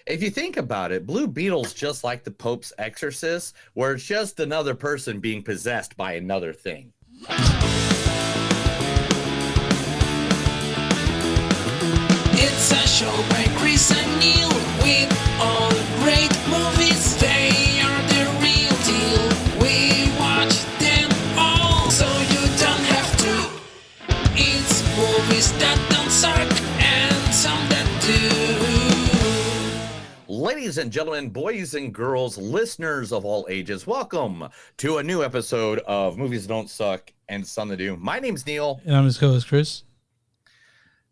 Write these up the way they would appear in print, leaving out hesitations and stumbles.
If you think about it, Blue Beetle's just like the Pope's Exorcist, where it's just another person being possessed by another thing. It's a show by Chris and Neil with all great movies. They are the real deal. We watch them all, so you don't have to. It's movies that don't suck and some that do. Ladies and gentlemen, boys and girls, listeners of all ages, welcome to a new episode of Movies Don't Suck and Some That Do. My name's Neil. And I'm his co-host, Chris.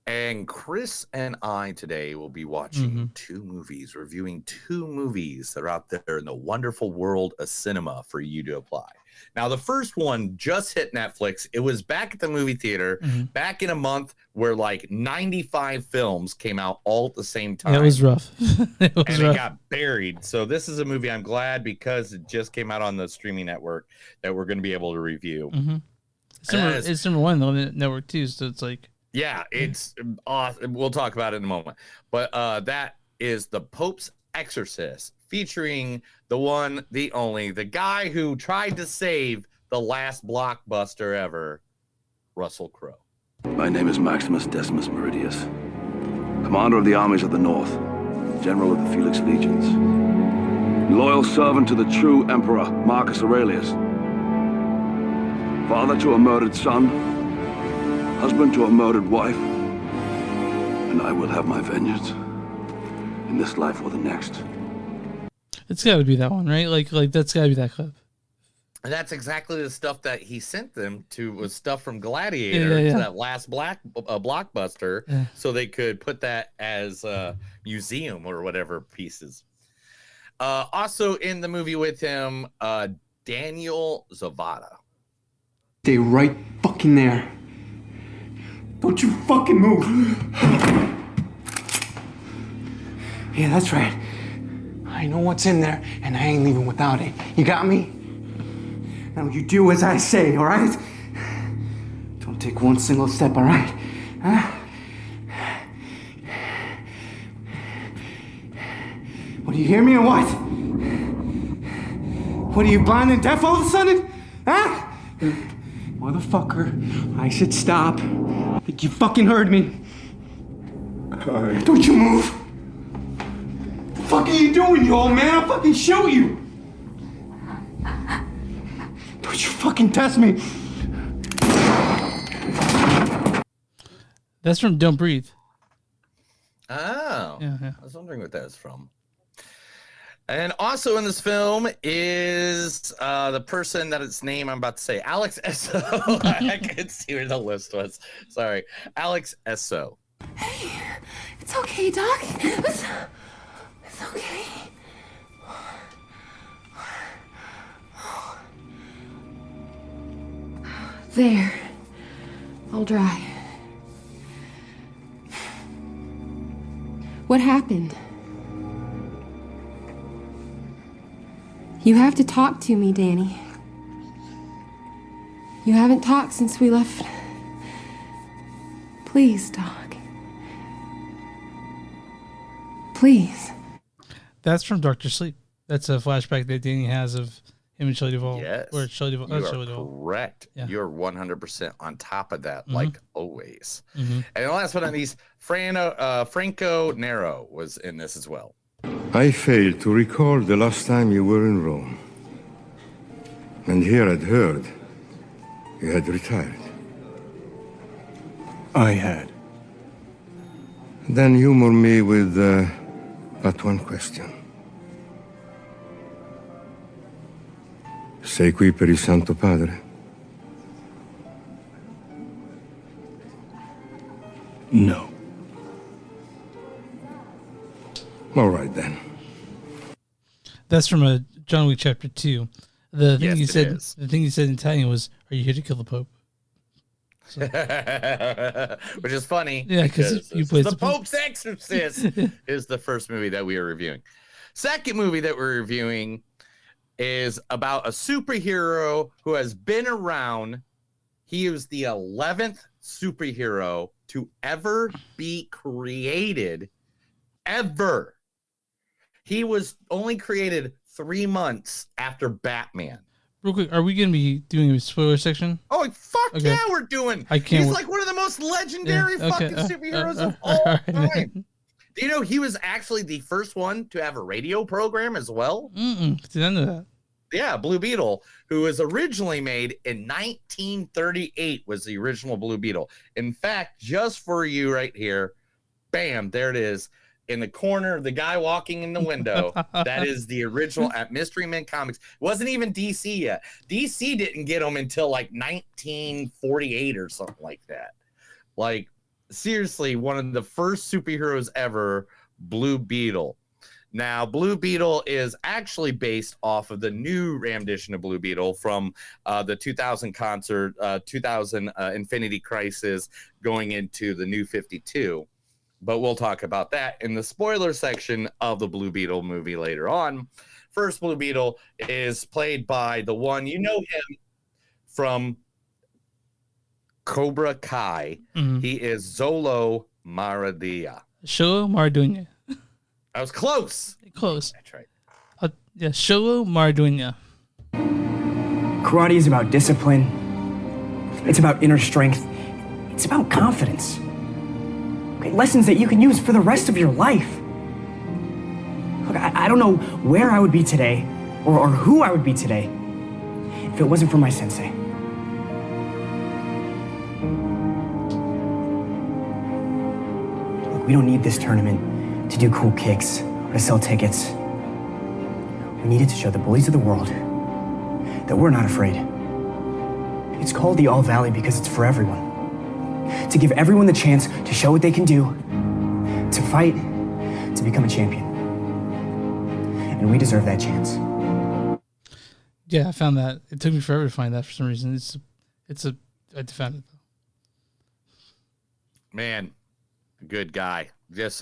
And Chris and I today will be watching two movies, reviewing two movies that are out there in the wonderful world of cinema for you to apply. Now, the first one just hit Netflix. It was back at the movie theater, back in a month where like 95 films came out all at the same time. It was rough. It got buried. So this is a movie I'm glad because it just came out on the streaming network that we're going to be able to review. It's number one on the network too, so it's like... Yeah, it's awesome. We'll talk about it in a moment. But that is The Pope's Exorcist, featuring the one, the only, the guy who tried to save the last blockbuster ever, Russell Crowe. My name is Maximus Decimus Meridius, commander of the armies of the North, general of the Felix Legions, loyal servant to the true emperor, Marcus Aurelius, father to a murdered son, husband to a murdered wife, and I will have my vengeance in this life or the next. It's got to be that one, right? Like that's got to be that clip. And that's exactly the stuff that he sent them to, was stuff from Gladiator, to that last blockbuster, so they could put that as a museum or whatever pieces. Also in the movie with him, Daniel Zavada. Stay right fucking there. Don't you fucking move. Yeah, that's right. I know what's in there, and I ain't leaving without it. You got me? Now you do as I say, all right? Don't take one single step, all right? Huh? What, do you hear me or what? What, are you blind and deaf all of a sudden? Huh? Motherfucker, I said stop. I think you fucking heard me. Don't you move. What the fuck are you doing, you old man? I'll fucking shoot you. Don't you fucking test me. That's from Don't Breathe. Oh, yeah. I was wondering what that's from. And also in this film is the person that its name I'm about to say, Alex Esso. I couldn't see where the list was. Sorry. Alex Esso. Hey, it's okay, Doc. It's okay. There. All dry. What happened? You have to talk to me, Danny. You haven't talked since we left. Please, Doc. Please. That's from Dr. Sleep. That's a flashback that Danny has of him and Shelley Duvall. Yes. Or Shelley Duvall. You are correct. Yeah. You're 100% on top of that, like always. And last but not least, Franco Nero was in this as well. I failed to recall the last time you were in Rome. And here I'd heard you had retired. I had. Then humor me with but one question. Sei qui per il Santo Padre? No. All right, then. That's from a John Wick Chapter 2. The thing Yes, the thing he said in Italian was, "Are you here to kill the Pope?" So. Which is funny. Yeah, because The Pope's Exorcist is the first movie that we are reviewing. Second movie that we're reviewing is about a superhero who has been around. He is the 11th superhero to ever be created, ever. He was only created 3 months after Batman. Real quick, are we going to be doing a spoiler section? Oh, fuck okay. Yeah, we're doing. I can't. He's like one of the most legendary fucking superheroes of all time. Do you know he was actually the first one to have a radio program as well? Did I know that? Yeah, Blue Beetle, who was originally made in 1938, was the original Blue Beetle. In fact, just for you right here, bam, there it is. In the corner of the guy walking in the window, that is the original at Mystery Men Comics. It wasn't even DC yet. DC didn't get them until like 1948 or something like that. Like, seriously, one of the first superheroes ever, Blue Beetle. Now, Blue Beetle is actually based off of the new rendition of Blue Beetle from the 2000 concert, 2000 Infinity Crisis, going into the New 52. But we'll talk about that in the spoiler section of the Blue Beetle movie later on. First, Blue Beetle is played by the one, you know him from Cobra Kai. He is Zolo Maradia. Sholo Mardunya. I was close. Close. That's right. Yeah, Sholo Mardunya. Karate is about discipline. It's about inner strength. It's about confidence. Okay, lessons that you can use for the rest of your life. Look, I don't know where I would be today or who I would be today if it wasn't for my sensei. Look, we don't need this tournament to do cool kicks or to sell tickets. We need it to show the bullies of the world that we're not afraid. It's called the All Valley because it's for everyone. To give everyone the chance to show what they can do, to fight, to become a champion. And we deserve that chance. Yeah, I found that. It took me forever to find that for some reason. I found it. Man, good guy. That's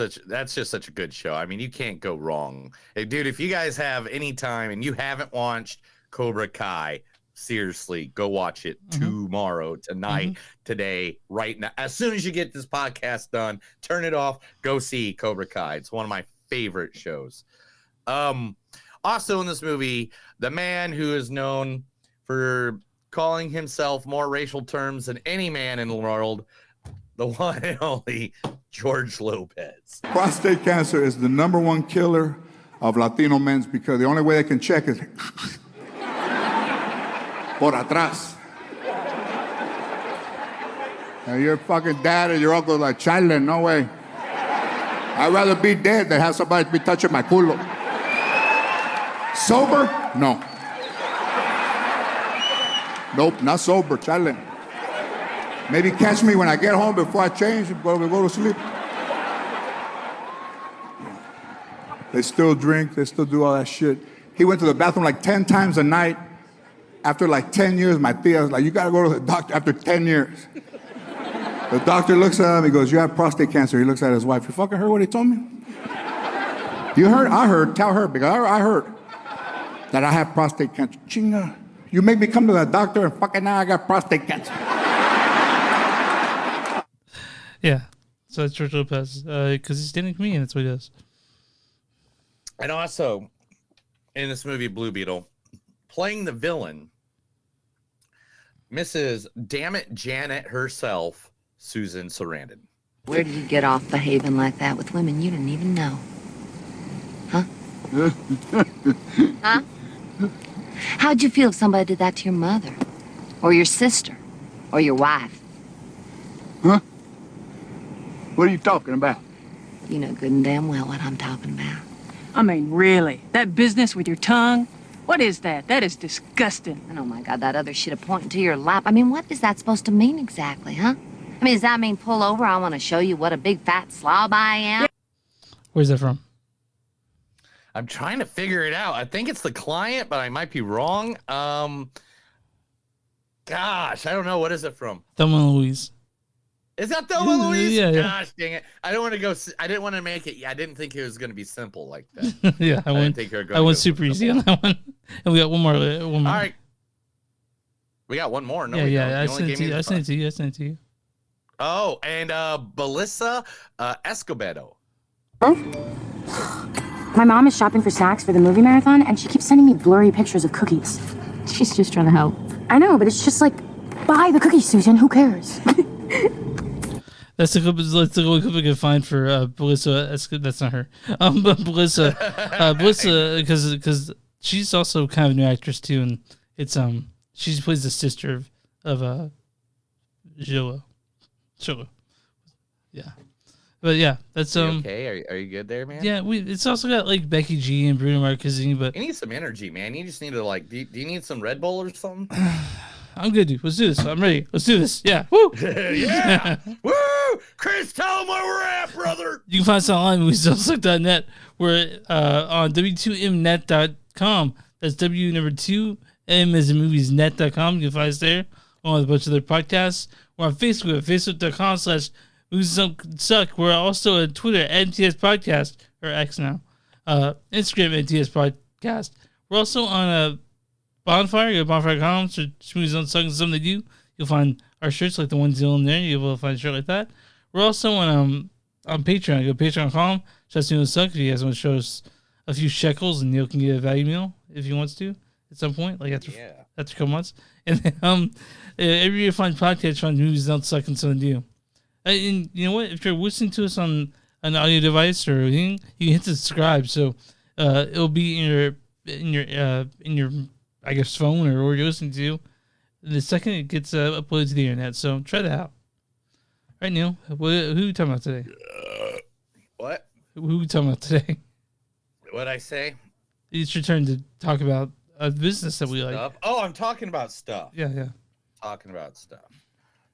just such a good show. I mean, you can't go wrong. Hey, dude, if you guys have any time and you haven't watched Cobra Kai, seriously, go watch it tomorrow, tonight, today, right now. As soon as you get this podcast done, turn it off, go see Cobra Kai. It's one of my favorite shows. Also in this movie, the man who is known for calling himself more racial terms than any man in the world, the one and only George Lopez. Prostate cancer is the #1 killer of Latino men because the only way they can check is por atrás. And your fucking dad and your uncle are like, chale, no way. I'd rather be dead than have somebody be touching my culo. Sober? No. Nope, not sober, chale. Maybe catch me when I get home before I change and go to sleep. They still drink, they still do all that shit. He went to the bathroom like 10 times a night. After like 10 years, my tia was like, you gotta go to the doctor after 10 years. The doctor looks at him, he goes, you have prostate cancer. He looks at his wife, you fucking heard what he told me? You heard? I heard, tell her, because I heard that I have prostate cancer. Chinga, you make me come to the doctor and fucking now I got prostate cancer. Yeah, so it's George Lopez, because he's dating a comedian, that's what he does. And also, in this movie, Blue Beetle, playing the villain, Mrs. Dammit Janet herself, Susan Sarandon. Where did you get off behaving like that with women you didn't even know? Huh? Huh? How'd you feel if somebody did that to your mother? Or your sister? Or your wife? Huh? What are you talking about? You know good and damn well what I'm talking about. I mean, really? That business with your tongue? What is that? That is disgusting. And oh my God, that other shit pointing to your lap. I mean, what is that supposed to mean exactly, huh? I mean, does that mean pull over? I want to show you what a big fat slob I am? Where's that from? I'm trying to figure it out. I think it's The Client, but I might be wrong. Gosh, I don't know. What is it from? Thelma and Louise. Is that Thelma and Louise? Yeah. Gosh, dang it. I don't want to go. I didn't want to make it. I didn't think it was going to be simple like that. Yeah, I went super easy on that one. And we got one more. All right. We got one more. No, yeah. I sent it to you. Oh, and Belissa Escobedo. Huh? My mom is shopping for snacks for the movie marathon, and she keeps sending me blurry pictures of cookies. She's just trying to help. I know, but it's just like, buy the cookies, Susan. Who cares? That's the only clip I can find for Belissa. That's not her. But Belissa, because she's also kind of a new actress too, and it's she plays the sister of Joa. Yeah. But yeah, that's okay. Are you good there, man? Yeah, it's also got like Becky G and Bruno Marquezine, but you need some energy, man. You just need to like. Do you need some Red Bull or something? I'm good, dude. Let's do this. I'm ready. Let's do this. Yeah. Woo. Yeah. Woo. Chris, tell them where we're at, brother. You can find us online at moviesdon'tsuck.net. We're on w2mnet.com. That's W2M as in moviesnet.com. You can find us there along with a bunch of other podcasts. We're on Facebook at facebook.com/moviesdon'tsuck. We're also on Twitter at MTS Podcast, or X now. Instagram MTS Podcast. We're also on Bonfire. Go to bonfire.com. So Movies Don't Suck and something they do. You'll find our shirts like the ones in there. You'll be able to find a shirt like that. We're also on Patreon. Go to patreon.com. Just Movies Don't Suck. If you guys want to show us a few shekels, and Neil can get a value meal if he wants to at some point, like after a couple months. And then every year find podcasts on Movies Don't Suck and something to do. And you know what? If you're listening to us on an audio device or anything, you can hit subscribe. So it'll be in your I guess phone or where you're listening to. The second it gets uploaded to the internet, so try that out. All right, Neil, who are you talking about today? What? Who are we talking about today? What'd I say? It's your turn to talk about a business that we like. Oh, I'm talking about stuff. Yeah. Talking about stuff.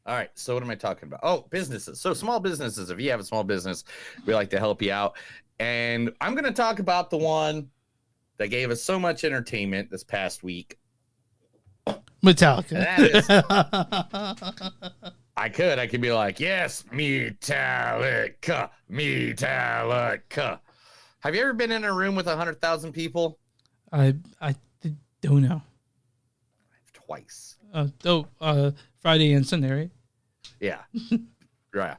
All right, so what am I talking about? Oh, businesses. So small businesses, if you have a small business, we like to help you out. And I'm going to talk about the one that gave us so much entertainment this past week. Metallica. I could be like, yes, Metallica. Have you ever been in a room with 100,000 people? I don't know. Twice. Friday and Sunday, right? Yeah. Right.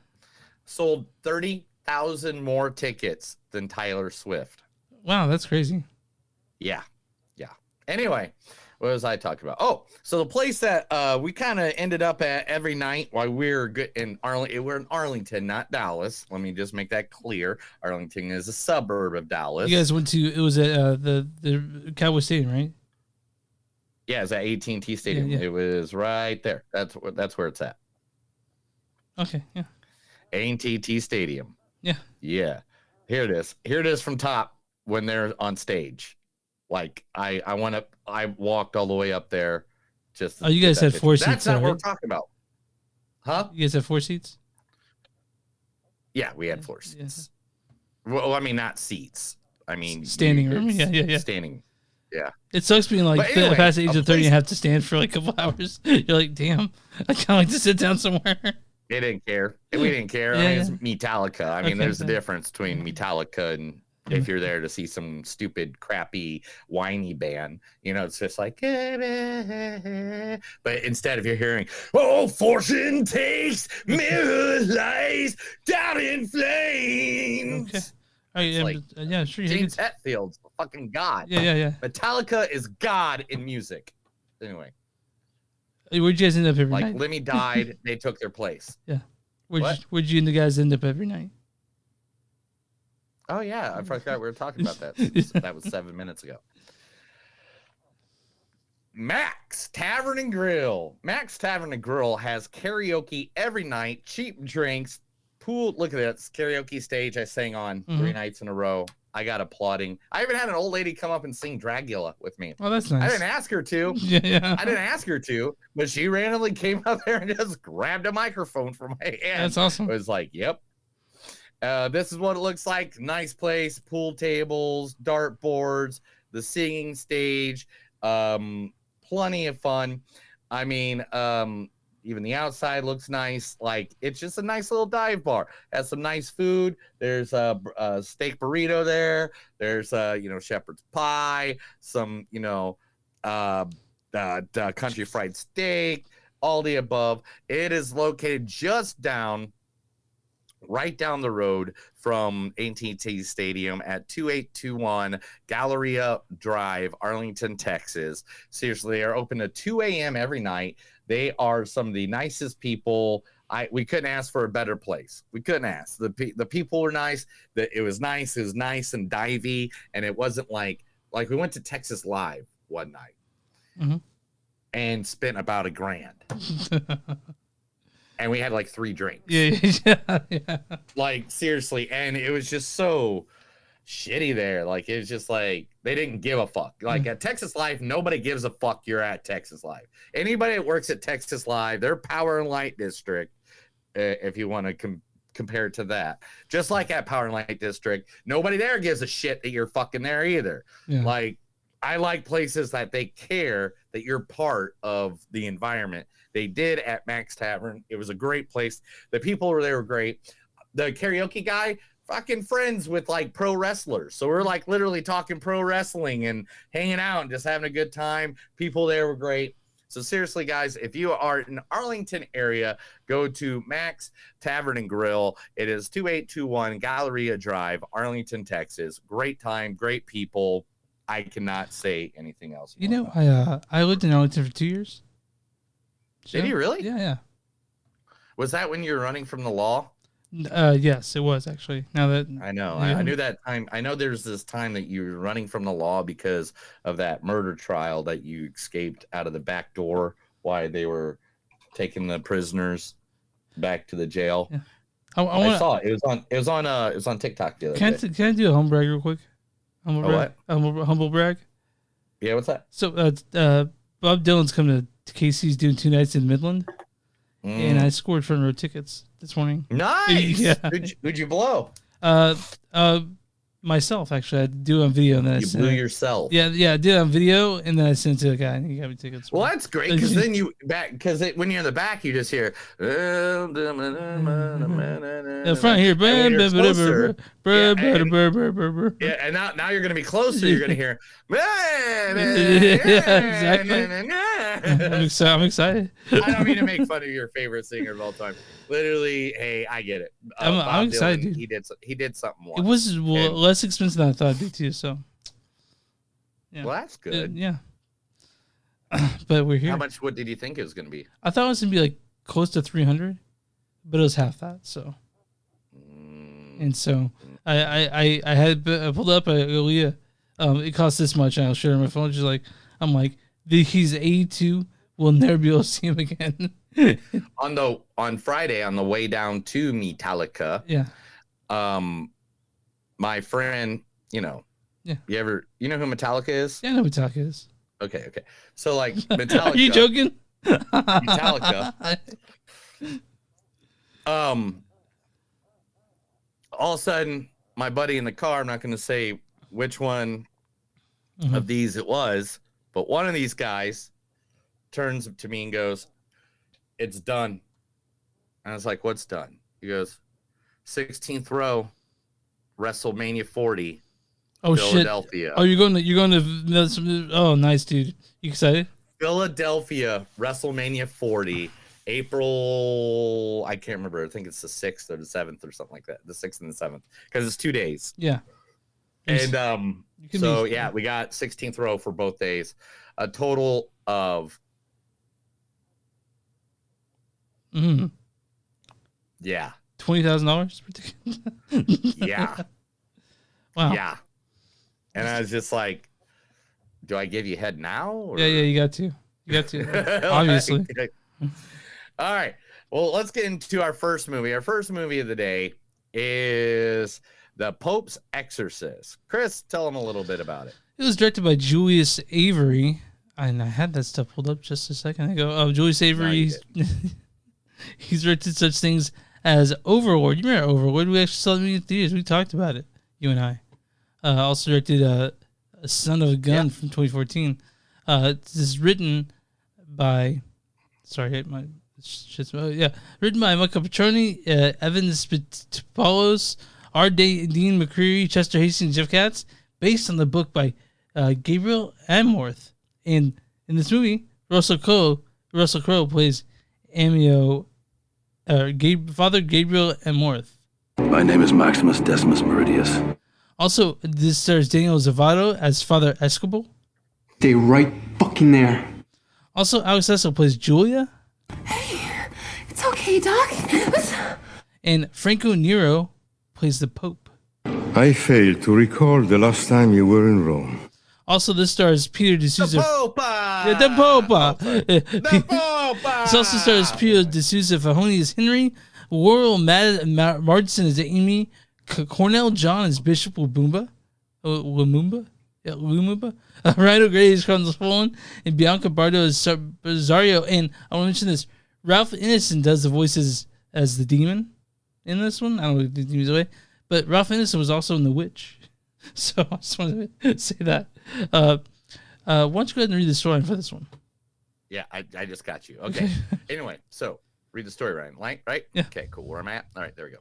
Sold 30,000 more tickets than Taylor Swift. Wow, that's crazy. Yeah. Anyway, what was I talking about? Oh, so the place that we kind of ended up at every night while we're in Arlington. We're in Arlington, not Dallas. Let me just make that clear. Arlington is a suburb of Dallas. You guys went to, it was at the Cowboy Stadium, right? Yeah, it's at AT&T Stadium. Yeah. It was right there. That's where it's at. Okay, yeah. AT&T Stadium. Yeah. Here it is. Here it is from top when they're on stage. Like I walked all the way up there. Just you guys had 4 seats. That's not what we're talking about, huh? You guys had 4 seats. Yeah, we had 4 seats. Well, I mean, not seats. I mean, standing room. Yeah. Standing. Yeah. It sucks being like anyway, past the age of 30 and have to stand for like a couple hours. You're like, damn, I kind of like to sit down somewhere. They didn't care. We didn't care. I mean, it's Metallica. I mean, there's a difference between Metallica and if you're there to see some stupid, crappy, whiny band. You know, it's just like, but instead of you're hearing, oh, fortune takes, mirror lies down in flames. Okay. Like, yeah, sure. James Hetfield's fucking God. Yeah. Metallica is God in music. Anyway. Where'd you guys end up every night? Like, Lemmy died, they took their place. Yeah. Where'd you and the guys end up every night? Oh, yeah. I forgot we were talking about that. That was 7 minutes ago. Max Tavern and Grill. Max Tavern and Grill has karaoke every night, cheap drinks, pool. Look at this karaoke stage I sang on 3 nights in a row. I got applauding. I even had an old lady come up and sing Dragula with me. Oh, that's nice. I didn't ask her to. Yeah. I didn't ask her to, but she randomly came up there and just grabbed a microphone from my hand. That's awesome. It was like, yep. This is what it looks like. Nice place, pool tables, dart boards, the singing stage, plenty of fun. I mean, even the outside looks nice. Like, it's just a nice little dive bar. Has some nice food. There's a steak burrito there. There's shepherd's pie, some country fried steak, all the above. It is located just down right down the road from AT&T Stadium at 2821 Galleria Drive, Arlington, Texas. Seriously, they are open at 2 a.m. every night. They are some of the nicest people. We couldn't ask for a better place. We couldn't ask. The people were nice. It was nice. It was nice and divey, and it wasn't like we went to Texas Live one night and spent about $1,000. And we had like 3 drinks. Yeah. Like, seriously. And it was just so shitty there. Like, it was just like, they didn't give a fuck. Like, at Texas Live, nobody gives a fuck you're at Texas Live. Anybody that works at Texas Live, their Power and Light District, if you want to compare it to that, just like at Power and Light District, nobody there gives a shit that you're fucking there either. Yeah. Like, I like places that they care that you're part of the environment. They did at Max Tavern. It was a great place. The people were there were great. The karaoke guy, fucking friends with like pro wrestlers. So we're like literally talking pro wrestling and hanging out and just having a good time. People there were great. So seriously, guys, if you are in Arlington area, go to Max Tavern and Grill. It is 2821 Galleria Drive, Arlington, Texas. Great time, great people. I cannot say anything else. You know, I lived in Arlington for 2 years. So, did you really? Yeah. Was that when you were running from the law? Yes, it was actually. Now that I know, I knew that time. I know there's this time that you were running from the law because of that murder trial that you escaped out of the back door while they were taking the prisoners back to the jail. Yeah. I saw it. It was on TikTok the other day. Can I do a humble brag real quick? Humble brag. Yeah, what's that? So Bob Dylan's coming to Casey's doing 2 nights in Midland, and I scored front row tickets this morning. Nice. Yeah. Who'd you blow? Myself, actually. I do it on video, and then you blew yourself. Yeah, I did it on video, and then I sent it to a guy, and he got me tickets. Well, that's great because then when you're in the back, you just hear the front here. And now you're gonna be closer. You're gonna hear. Exactly. I'm excited. I don't mean to make fun of your favorite singer of all time. Literally, hey, I get it. I'm excited, dude. He did something once. It was less expensive than I thought it'd be too. So, yeah. Well, that's good. Yeah. But we're here. What did you think it was going to be? I thought it was going to be like close to 300, but it was half that. So, and so I pulled up. I go, Leah, it costs this much. And I'll share my phone. She's like, I'm like, he's 82. We'll never be able to see him again. On Friday on the way down to Metallica. Yeah. My friend, Yeah. You know who Metallica is? Yeah, I know who Metallica is. Okay. So like Metallica. Are you joking? Metallica. All of a sudden, my buddy in the car, I'm not going to say which one of these it was, but one of these guys turns to me and goes, "It's done." And I was like, "What's done?" He goes, 16th row, WrestleMania 40. Oh, Philadelphia. Shit. Oh, you're going to oh, nice, dude. You excited? Philadelphia, WrestleMania 40, April, I can't remember. I think it's the 6th or the 7th or something like that. The 6th and the 7th. Because it's 2 days. Yeah. And we got 16th row for both days. A total of yeah. $20,000 per ticket. Yeah. Wow. Yeah. And I was just like, do I give you head now? Or? Yeah, you got to. You got to. Obviously. All right. Well, let's get into our first movie. Our first movie of the day is The Pope's Exorcist. Chris, tell them a little bit about it. It was directed by Julius Avery. And I had that stuff pulled up just a second ago. Julius Avery, he's directed such things as Overlord. You remember Overlord? We actually saw it in theaters. We talked about it, you and I. Also directed a Son of a Gun from 2014. This is written by, written by Michael Petroni, Evan Spitopoulos, R. Dean McCreary, Chester Hastings, Jeff Katz, based on the book by Gabriel Amorth. And in this movie, Russell Crowe plays Father Gabriel Amorth. My name is Maximus Decimus Meridius. Also, this stars Daniel Zavato as Father Escobar. Stay right fucking there. Also, Alex Cecil plays Julia. It's okay, Doc. And Franco Nero plays the Pope. I failed to recall the last time you were in Rome. Also, this stars Peter D'Souza. The Popa! Yeah, the Popa! The Popa! This also stars Peter D'Souza Fahony as Henry, Laurel Martinson as Amy, Cornell John as Bishop Lumumba. Yeah, Lumumba. Rhino Gray as Carlos Fallen, and Bianca Bardo as Zario. And I want to mention this: Ralph Ineson does the voices as the demon in this one. I don't know if the demon's away, but Ralph Ineson was also in The Witch. So I just wanted to say that. Why don't you go ahead and read the story for this one? Yeah, I just got you. Okay. Anyway, so read the story, Ryan. Right? Yeah. Okay, cool. Where am I at? All right, there we go.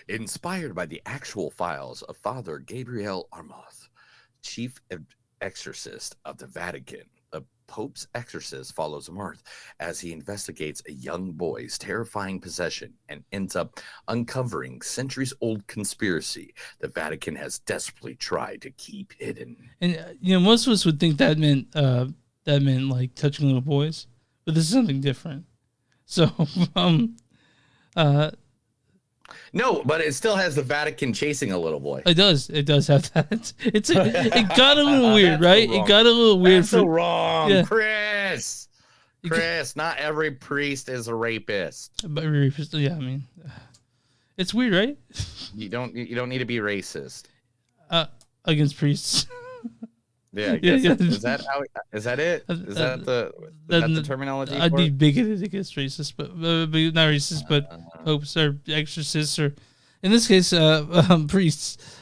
Inspired by the actual files of Father Gabriel Armoth, chief exorcist of the Vatican, the Pope's exorcist follows Marth as he investigates a young boy's terrifying possession and ends up uncovering centuries-old conspiracy the Vatican has desperately tried to keep hidden. And most of us would think that meant like touching little boys, but this is something different. So, no, but it still has the Vatican chasing a little boy. It does have that. It got a little weird, right? So it got a little weird. That's so wrong, yeah. Chris. Not every priest is a rapist. But rapist, yeah, I mean, it's weird, right? You don't need to be racist against priests. Yeah, I guess is that it? Is that the terminology? I'd be bigoted against racists, but not racist, but popes or exorcists, or in this case, priests.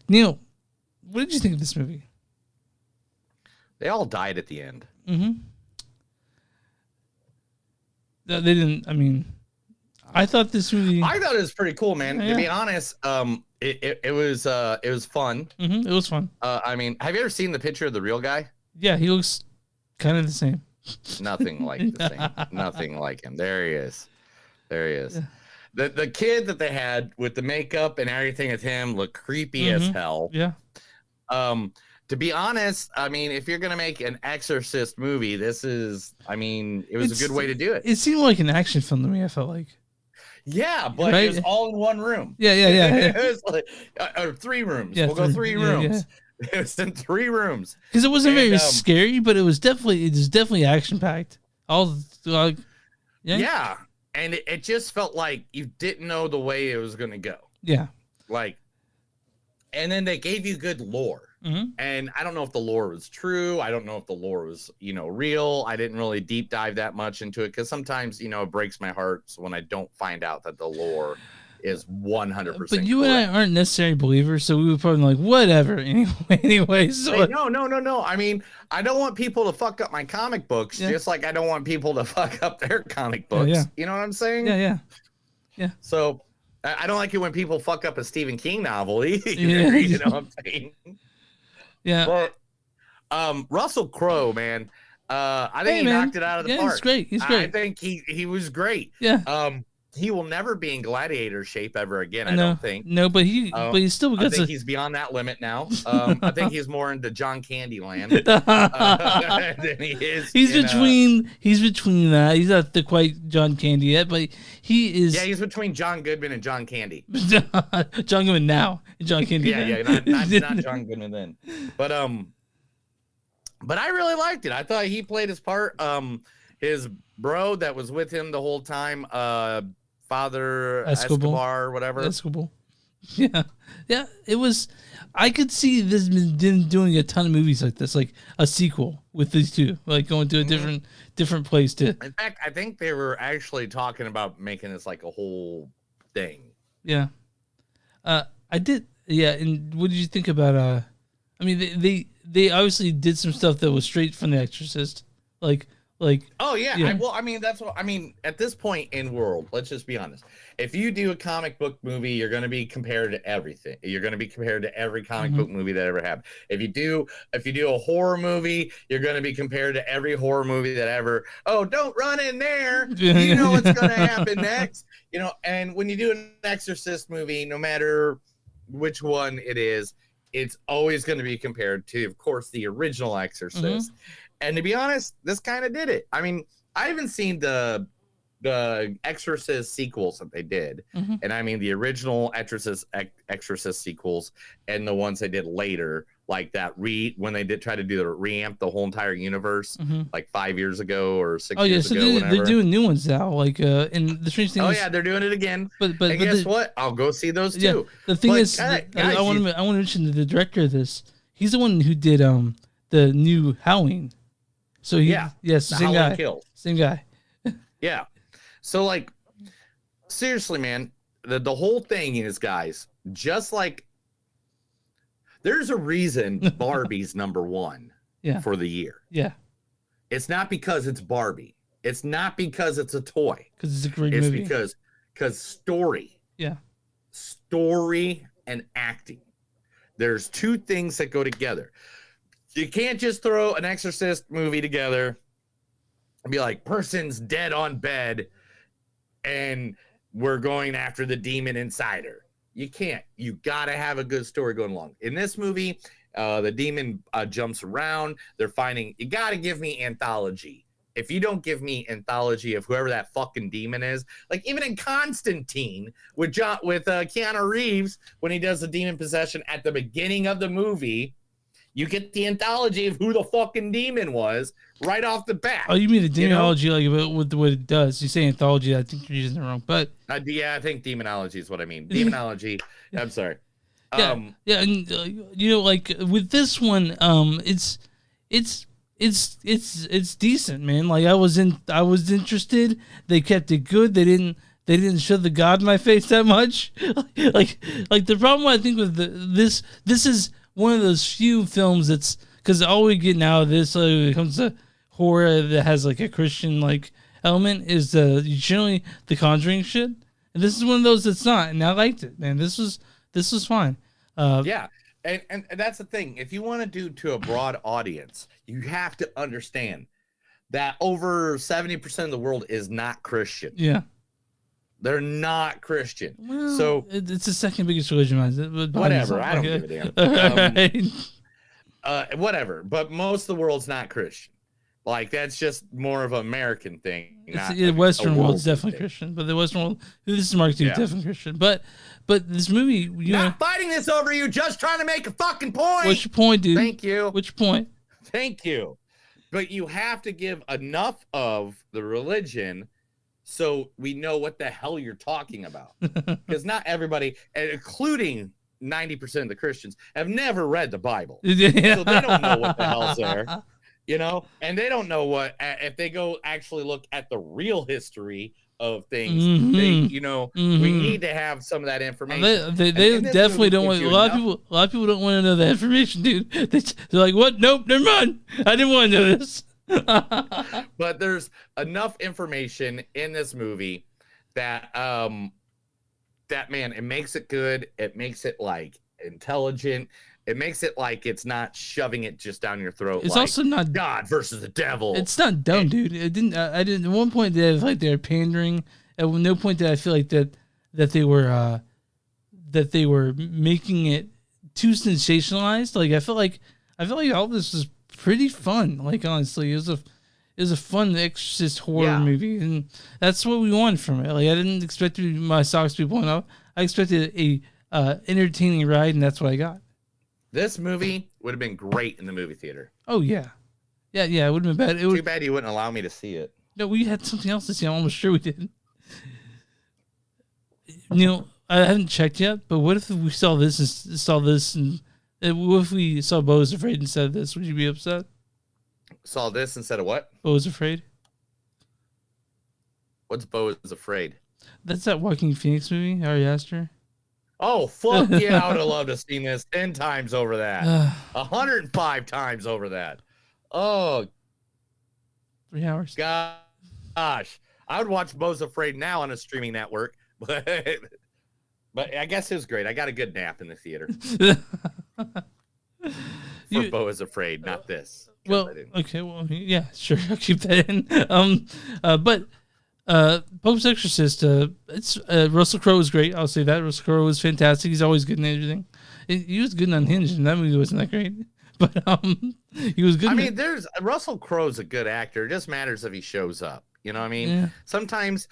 Neil, what did you think of this movie? They all died at the end. Mm-hmm. They didn't. I mean, I thought this movie. I thought it was pretty cool, man. Yeah. To be honest, it was fun. Mm-hmm. It was fun. I mean, have you ever seen the picture of the real guy? Yeah, he looks kind of the same. Nothing like the same. Nothing like him. There he is. Yeah. The kid that they had with the makeup and everything of him looked creepy as hell. Yeah. To be honest, I mean, if you're gonna make an Exorcist movie, it was a good way to do it. It seemed like an action film to me. I felt like. Yeah, but right? it was all in one room. Yeah. It was like, or 3 rooms. Yeah, we'll go 3 rooms. Yeah. It was in 3 rooms because it wasn't very scary, but it was definitely action packed. Yeah, and it just felt like you didn't know the way it was gonna go. Yeah, and then they gave you good lore. Mm-hmm. And I don't know if the lore was true. I don't know if the lore was, real. I didn't really deep dive that much into it because sometimes, it breaks my heart when I don't find out that the lore is 100%. But you and I aren't necessarily believers, so we would probably be like, whatever. Anyway. So hey, no. I mean, I don't want people to fuck up my comic books, just like I don't want people to fuck up their comic books. Yeah. You know what I'm saying? Yeah. So I don't like it when people fuck up a Stephen King novel either. You know what I'm saying? Yeah. But Russell Crowe, man, I think he knocked it out of the park. He's great. He's great. I think he was great. Yeah. He will never be in gladiator shape ever again. I don't think. No, but he still gets. I think he's beyond that limit now. I think he's more into John Candy land than he is. He's between that. He's not the quite John Candy yet, but he is. Yeah, he's between John Goodman and John Candy. John Goodman now, John Candy. Yeah, not John Goodman then. But I really liked it. I thought he played his part. His bro that was with him the whole time, Father Escobar or whatever. Escobar. Yeah. It was. I could see this doing a ton of movies like this, like a sequel with these two, like going to a different place too. In fact, I think they were actually talking about making this like a whole thing. Yeah. I did. Yeah. And what did you think about? I mean, they obviously did some stuff that was straight from The Exorcist, like Like, oh yeah. Well, I mean, that's what I mean. At this point in world, let's just be honest. If you do a comic book movie, you're going to be compared to everything. You're going to be compared to every comic book movie that ever happened. If you do a horror movie, you're going to be compared to every horror movie that ever. Oh, don't run in there. You know what's going to happen next. You know, and when you do an Exorcist movie, no matter which one it is, it's always going to be compared to, of course, the original Exorcist. And to be honest, this kind of did it. I mean, I haven't seen the Exorcist sequels that they did, and I mean the original Exorcist sequels and the ones they did later, like that when they did try to do the reamp the whole entire universe, like 5 years ago or 6 years ago. They're doing new ones now. Like, and the strange thing is, they're doing it again. But guess what? I'll go see those too. Yeah, the thing is, I want to mention that the director of this, he's the one who did the new Halloween. So same guy. Same guy. Yeah. So like, seriously, man, the whole thing is, guys, just like there's a reason Barbie's number one for the year. Yeah. It's not because it's Barbie. It's not because it's a toy. Because it's a great movie. It's because story. Yeah. Story and acting. There's two things that go together. You can't just throw an Exorcist movie together and be like, person's dead on bed and we're going after the demon inside her. You can't. You got to have a good story going along. In this movie, the demon jumps around. They're finding, you got to give me anthology. If you don't give me anthology of whoever that fucking demon is, like even in Constantine with Keanu Reeves, when he does the demon possession at the beginning of the movie, you get the anthology of who the fucking demon was right off the bat. Oh, you mean the demonology, like with what it does? You say anthology, I think you're using it wrong. But yeah, I think demonology is what I mean. Demonology. I'm sorry. And like with this one, it's decent, man. Like I was interested. They kept it good. They didn't show the God in my face that much. like the problem I think with this is one of those few films that's, because all we get now of this, when it comes to horror that has like a Christian like element, is generally the Conjuring shit, and this is one of those that's not, and I liked it, man. This was fine. And that's the thing. If you want to do to a broad audience, you have to understand that over 70% of the world is not Christian. Yeah. They're not Christian. Well, so it's the second biggest religion. Whatever. I don't give a damn. Whatever. But most of the world's not Christian. Like, that's just more of an American thing. The Western world's definitely Christian, but the Western world, this is marketing definitely Christian. But this movie, not fighting this over you, just trying to make a fucking point. What's your point, dude? Thank you. What's your point? Thank you. But you have to give enough of the religion so we know what the hell you're talking about. Because not everybody, including 90% of the Christians, have never read the Bible. So they don't know what the hell's there. You know, and they don't know what, if they go actually look at the real history of things, we need to have some of that information. They definitely don't want, a lot of people don't want to know that information, dude. They're like, what? Nope, never mind. I didn't want to know this. But there's enough information in this movie that man, it makes it good. It makes it like intelligent. It makes it like it's not shoving it just down your throat. It's like also not God versus the devil. It's not dumb, dude. It didn't. I didn't. At one point, they like they're pandering. At no point did I feel like that they were making it too sensationalized. Like I feel like all this was pretty fun. Like honestly, it was a fun Exorcist horror movie, and that's what we wanted from it. Like I didn't expect my socks to be blown up. I expected a entertaining ride, and that's what I got. This movie would have been great in the movie theater. Oh yeah, it would have been bad. Too bad you wouldn't allow me to see it. No, we had something else to see. I'm almost sure we did. Neil, I haven't checked yet, but what if we saw this and what if we saw Beau is Afraid instead of this? Would you be upset? Saw this instead of what? Beau is Afraid. What's Beau is Afraid? That's that Joaquin Phoenix movie, Ari Aster. Oh, fuck yeah, I would have loved to have seen this 10 times over that. 105 times over that. Oh, 3 hours. Gosh, I would watch Bo's Afraid now on a streaming network, but I guess it was great. I got a good nap in the theater. Bo is Afraid, not this. Well, okay, well, yeah, sure, I'll keep that in. But Pope's Exorcist, it's Russell Crowe was great. I'll say that Russell Crowe was fantastic. He's always good in everything. He was good in Unhinged, and that movie wasn't that great. But he was good. I mean, Russell Crowe's a good actor. It just matters if he shows up. You know what I mean? Yeah. Sometimes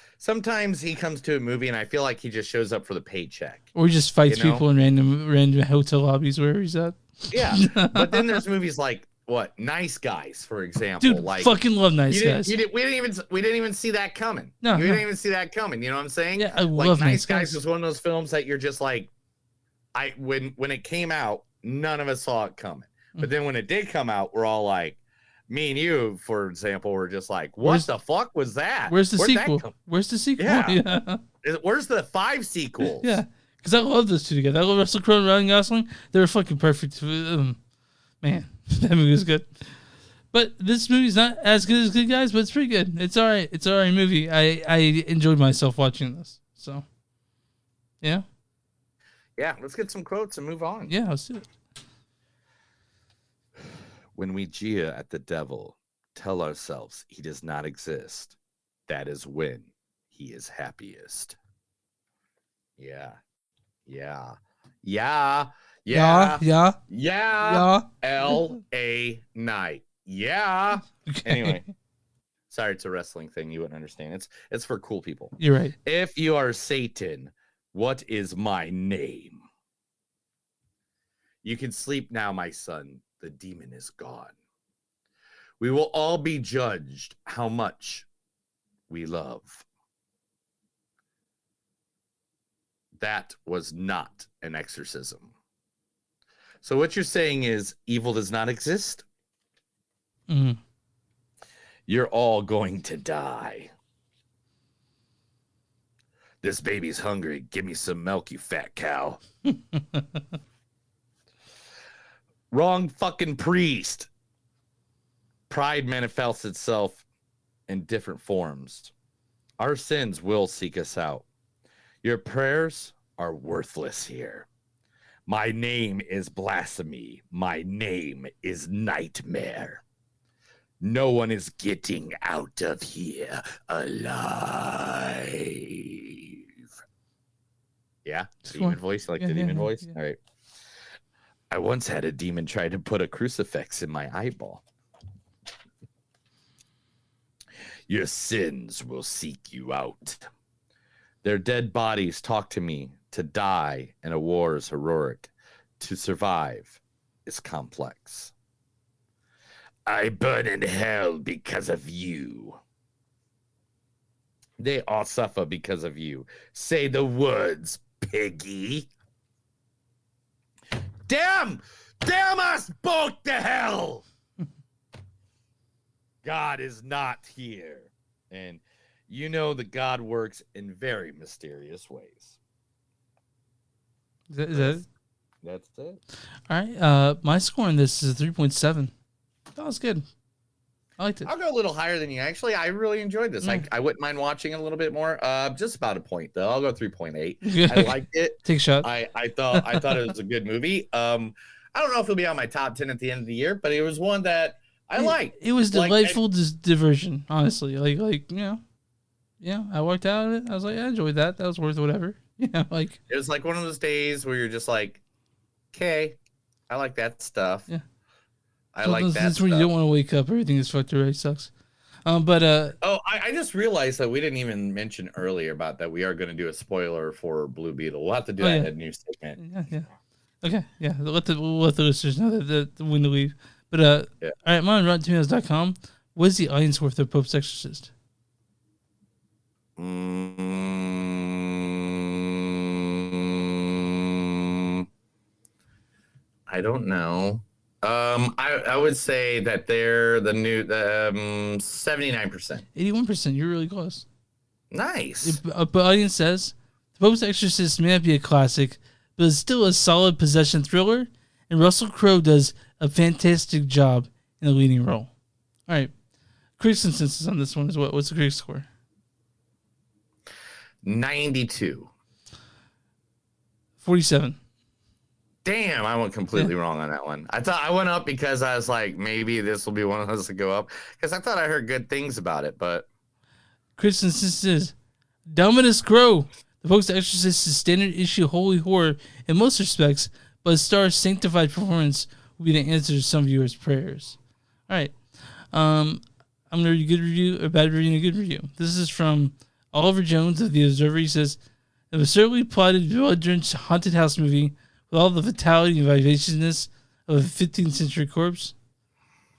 he comes to a movie and I feel like he just shows up for the paycheck. Or he just fights people in random hotel lobbies wherever he's at. Yeah, but then there's movies like Nice Guys, for example. Dude, like fucking love Nice Guys. We didn't even see that coming. No, we didn't even see that coming. You know what I'm saying? Yeah, I love Nice Guys was one of those films that you're just like, when it came out, none of us saw it coming. But then when it did come out, we're all like, me and you, for example, were just like, what the fuck was that? Where's the sequel? Where's the sequel? Yeah. Where's the 5 sequels? Yeah, because I love those two together. I love Russell Crowe and Ryan Gosling. They were fucking perfect. Man, that movie was good. But this movie's not as good as Good Guys, but it's pretty good. It's all right. It's an all right movie. I enjoyed myself watching this. So, yeah. Yeah, let's get some quotes and move on. Yeah, let's do it. When we jeer at the devil, tell ourselves he does not exist. That is when he is happiest. Yeah. Yeah. Yeah. Yeah. Yeah. Yeah. L.A. Night. Yeah. Okay. Anyway. Sorry, it's a wrestling thing. You wouldn't understand. It's for cool people. You're right. If you are Satan, what is my name? You can sleep now, my son. The demon is gone. We will all be judged how much we love. That was not an exorcism. So what you're saying is evil does not exist? Mm-hmm. You're all going to die. This baby's hungry. Give me some milk, you fat cow. Wrong fucking priest. Pride manifests itself in different forms. Our sins will seek us out. Your prayers are worthless here. My name is blasphemy. My name is nightmare. No one is getting out of here alive. Yeah? Demon voice? Like the demon voice? All right. I once had a demon try to put a crucifix in my eyeball. Your sins will seek you out. Their dead bodies talk to me. To die in a war is heroic. To survive is complex. I burn in hell because of you. They all suffer because of you. Say the words, piggy. Damn us both to hell. God is not here. And you know that God works in very mysterious ways. Is That's it. All right. My score on this is a 3.7. That was good. I liked it. I'll go a little higher than you. Actually, I really enjoyed this. I wouldn't mind watching it a little bit more. Just about a point, though. I'll go 3.8. I liked it. Take a shot. I thought it was a good movie. I don't know if it'll be on my top 10 at the end of the year, but it was one that I liked. It was delightful diversion, honestly. Like yeah, I worked out of it. I was like, I enjoyed that. That was worth whatever. Yeah, like it was like one of those days where you're just like, okay, I like that stuff. Yeah, I like that. That's when you don't want to wake up. Everything is fucked already sucks. I just realized that we didn't even mention earlier about that we are going to do a spoiler for Blue Beetle. We'll have to do that in a new segment. Yeah. Okay, yeah. We'll let the listeners know that when to leave. But all right, mine on RottenTomatoes.com. What is the audience worth of Pope's Exorcist? I don't know. I would say that they're the new 79%. 81%. You're really close. Nice. But audience says the Pope's Exorcist may not be a classic, but it's still a solid possession thriller, and Russell Crowe does a fantastic job in the leading role. All right. Critic's consensus on this one is what? What's the critic score? 92. 47. Damn, I went completely wrong on that one. I thought I went up because I was like, maybe this will be one of those to go up because I thought I heard good things about it, but Critic's consensus is Dominus Crow. The post-Exorcist is standard issue holy horror in most respects, but a star's sanctified performance will be the answer to some viewers' prayers. All right. I'm going to read a good review, a bad review, and a good review. This is from Oliver Jones of The Observer. He says, "It was certainly plotted, blood-drenched haunted house movie with all the vitality and vivaciousness of a 15th century corpse."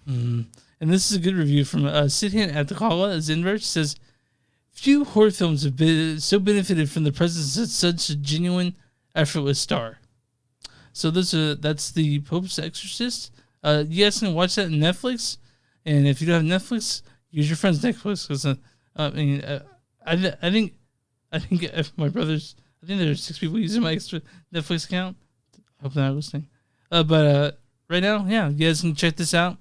And this is a good review from Sidhan Atakala as Inverse. Says, "Few horror films have so benefited from the presence of such a genuine, effortless star." So that's the Pope's Exorcist. You guys can watch that on Netflix. And if you don't have Netflix, use your friend's Netflix. Because I think if my brothers, I think there's 6 people using my extra Netflix account. I hope they're not listening. But right now, yeah, you guys can check this out.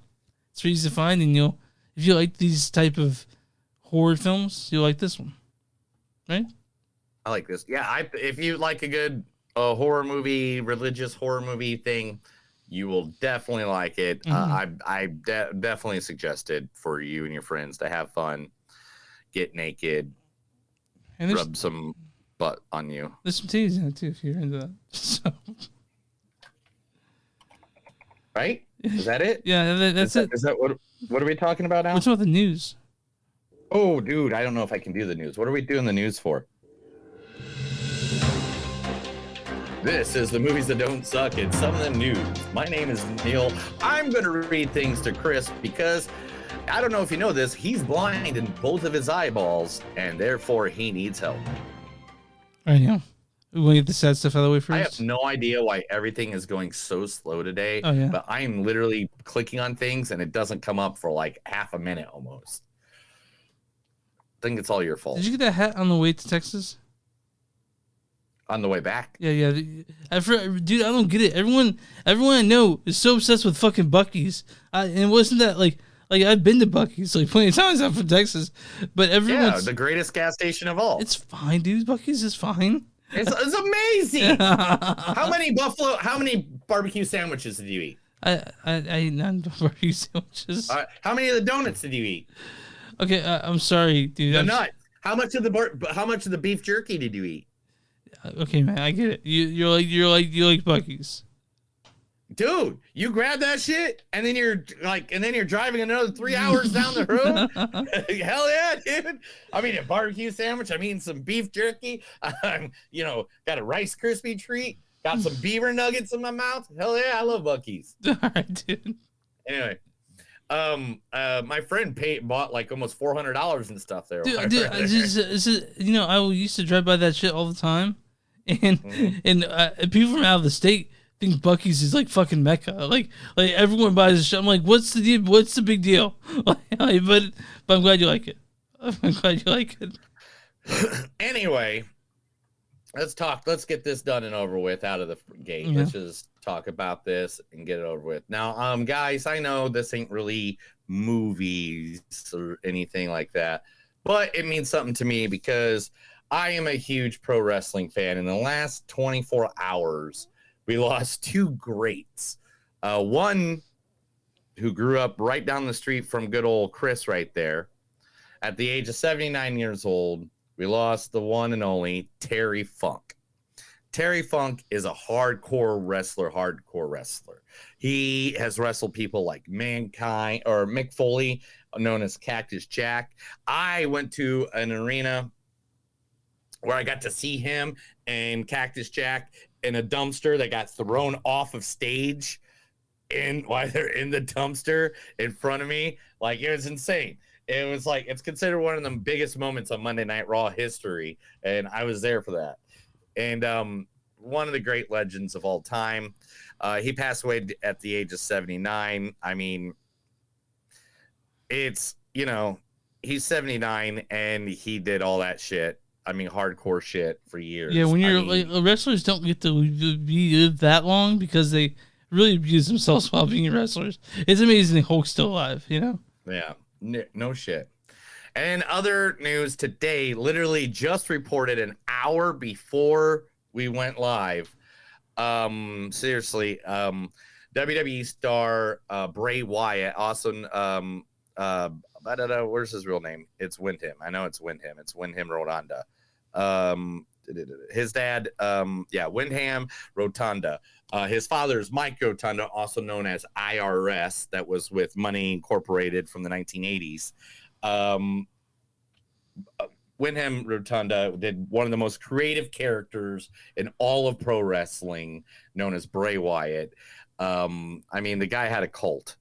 It's pretty easy to find, and if you like these type of horror films, you'll like this one, right? I like this. Yeah, if you like a good horror movie, religious horror movie thing, you will definitely like it. I definitely suggest it for you and your friends to have fun, get naked, and rub some butt on you. There's some titties in it too if you're into that. So. Right? Is that it? Yeah, that's it. Is that what are we talking about now? What's about the news? Oh, dude, I don't know if I can do the news. What are we doing the news for? This is the movies that don't suck and some of the news. My name is Neil. I'm going to read things to Chris because I don't know if you know this. He's blind in both of his eyeballs, and therefore he needs help. I know. We want to get the sad stuff out of the way first. I have no idea why everything is going so slow today. Oh, yeah. But I'm literally clicking on things, and it doesn't come up for like half a minute almost. I think it's all your fault. Did you get that hat on the way to Texas? On the way back? Yeah. Dude, I don't get it. Everyone I know is so obsessed with fucking Buc-ee's. And it wasn't that like I've been to Buc-ee's like plenty of times. I'm from Texas, but everyone's the greatest gas station of all. It's fine, dude. Buc-ee's is fine. It's amazing. How many barbecue sandwiches did you eat? I ate none barbecue sandwiches. How many of the donuts did you eat? Okay, I'm sorry, dude. The nut. How much of the beef jerky did you eat? Okay, man, I get it. You like Buc-ee's. Dude, you grab that shit and then you're driving another 3 hours down the road. Hell yeah, dude. I mean, a barbecue sandwich. I mean, some beef jerky. Got a Rice Krispie treat. Got some beaver nuggets in my mouth. Hell yeah, I love Buc-ee's. All right, dude. Anyway, my friend bought like almost $400 and stuff there. Dude, I used to drive by that shit all the time, and people from out of the state think Buc-ee's is like fucking Mecca. Like everyone buys the shit. I'm like, what's the deal? What's the big deal? But I'm glad you like it. I'm glad you like it. Anyway, let's get this done and over with out of the gate. Yeah. Let's just talk about this and get it over with. Now, guys, I know this ain't really movies or anything like that, but it means something to me because I am a huge pro wrestling fan. In the last 24 hours, we lost 2 greats. One who grew up right down the street from good old Chris right there. At the age of 79 years old, we lost the one and only Terry Funk. Terry Funk is a hardcore wrestler. He has wrestled people like Mankind or Mick Foley, known as Cactus Jack. I went to an arena where I got to see him and Cactus Jack in a dumpster that got thrown off of stage while they're in the dumpster in front of me. Like, it was insane. It was like, it's considered one of the biggest moments of Monday Night Raw history, and I was there for that. And one of the great legends of all time. He passed away at the age of 79. I mean, it's, he's 79 and he did all that shit. I mean, hardcore shit for years. Yeah, when wrestlers don't get to live that long because they really abuse themselves while being wrestlers. It's amazing Hulk's still alive, Yeah. No shit. And in other news today, literally just reported an hour before we went live. Seriously, WWE star Bray Wyatt, also I don't know where's his real name. It's Windham. I know it's Windham. It's Windham Rotunda. His dad, Windham Rotunda. His father is Mike Rotunda, also known as IRS, that was with Money Incorporated from the 1980s. Windham Rotunda did one of the most creative characters in all of pro wrestling, known as Bray Wyatt. I mean, the guy had a cult,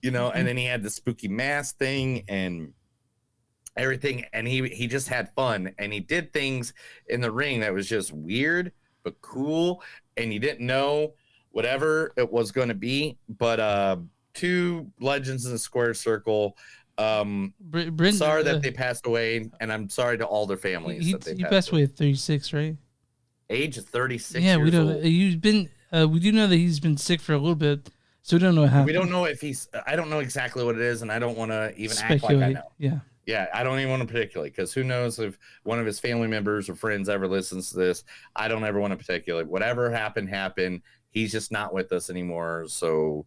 and then he had the spooky mask thing and everything, and he just had fun, and he did things in the ring that was just weird but cool, and you didn't know whatever it was going to be. But two legends in the square circle. Sorry that they passed away, and I'm sorry to all their families. He passed away at 36, right? Age of 36. Yeah, years old. We do know that he's been sick for a little bit, so we don't know how. We don't know if I don't know exactly what it is, and I don't want to even act like I know. Yeah, I don't even want to particulate, because who knows if one of his family members or friends ever listens to this. I don't ever want to particulate. Whatever happened. He's just not with us anymore. So,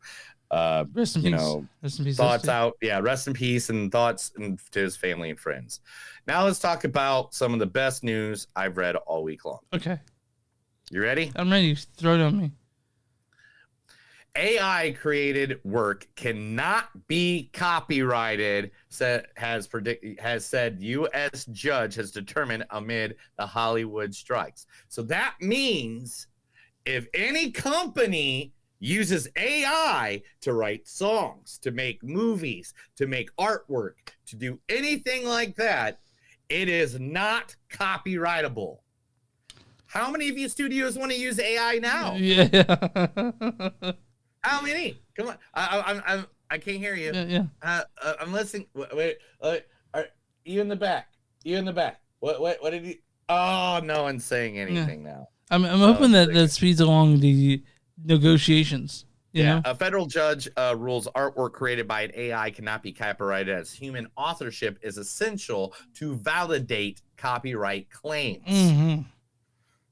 rest in peace. Rest in peace. Thoughts out. Yeah, rest in peace, and thoughts to his family and friends. Now let's talk about some of the best news I've read all week long. Okay. You ready? I'm ready. Throw it on me. AI created work cannot be copyrighted, has said U.S. judge has determined amid the Hollywood strikes. So that means if any company uses AI to write songs, to make movies, to make artwork, to do anything like that, it is not copyrightable. How many of you studios want to use AI now? Yeah. How many? Come on, I can't hear you. Yeah. I'm listening. Wait, are you in the back? What did you? Oh, no one's saying anything now. I'm hoping that speeds along the negotiations. You know? A federal judge rules artwork created by an AI cannot be copyrighted, as human authorship is essential to validate copyright claims. Mm-hmm.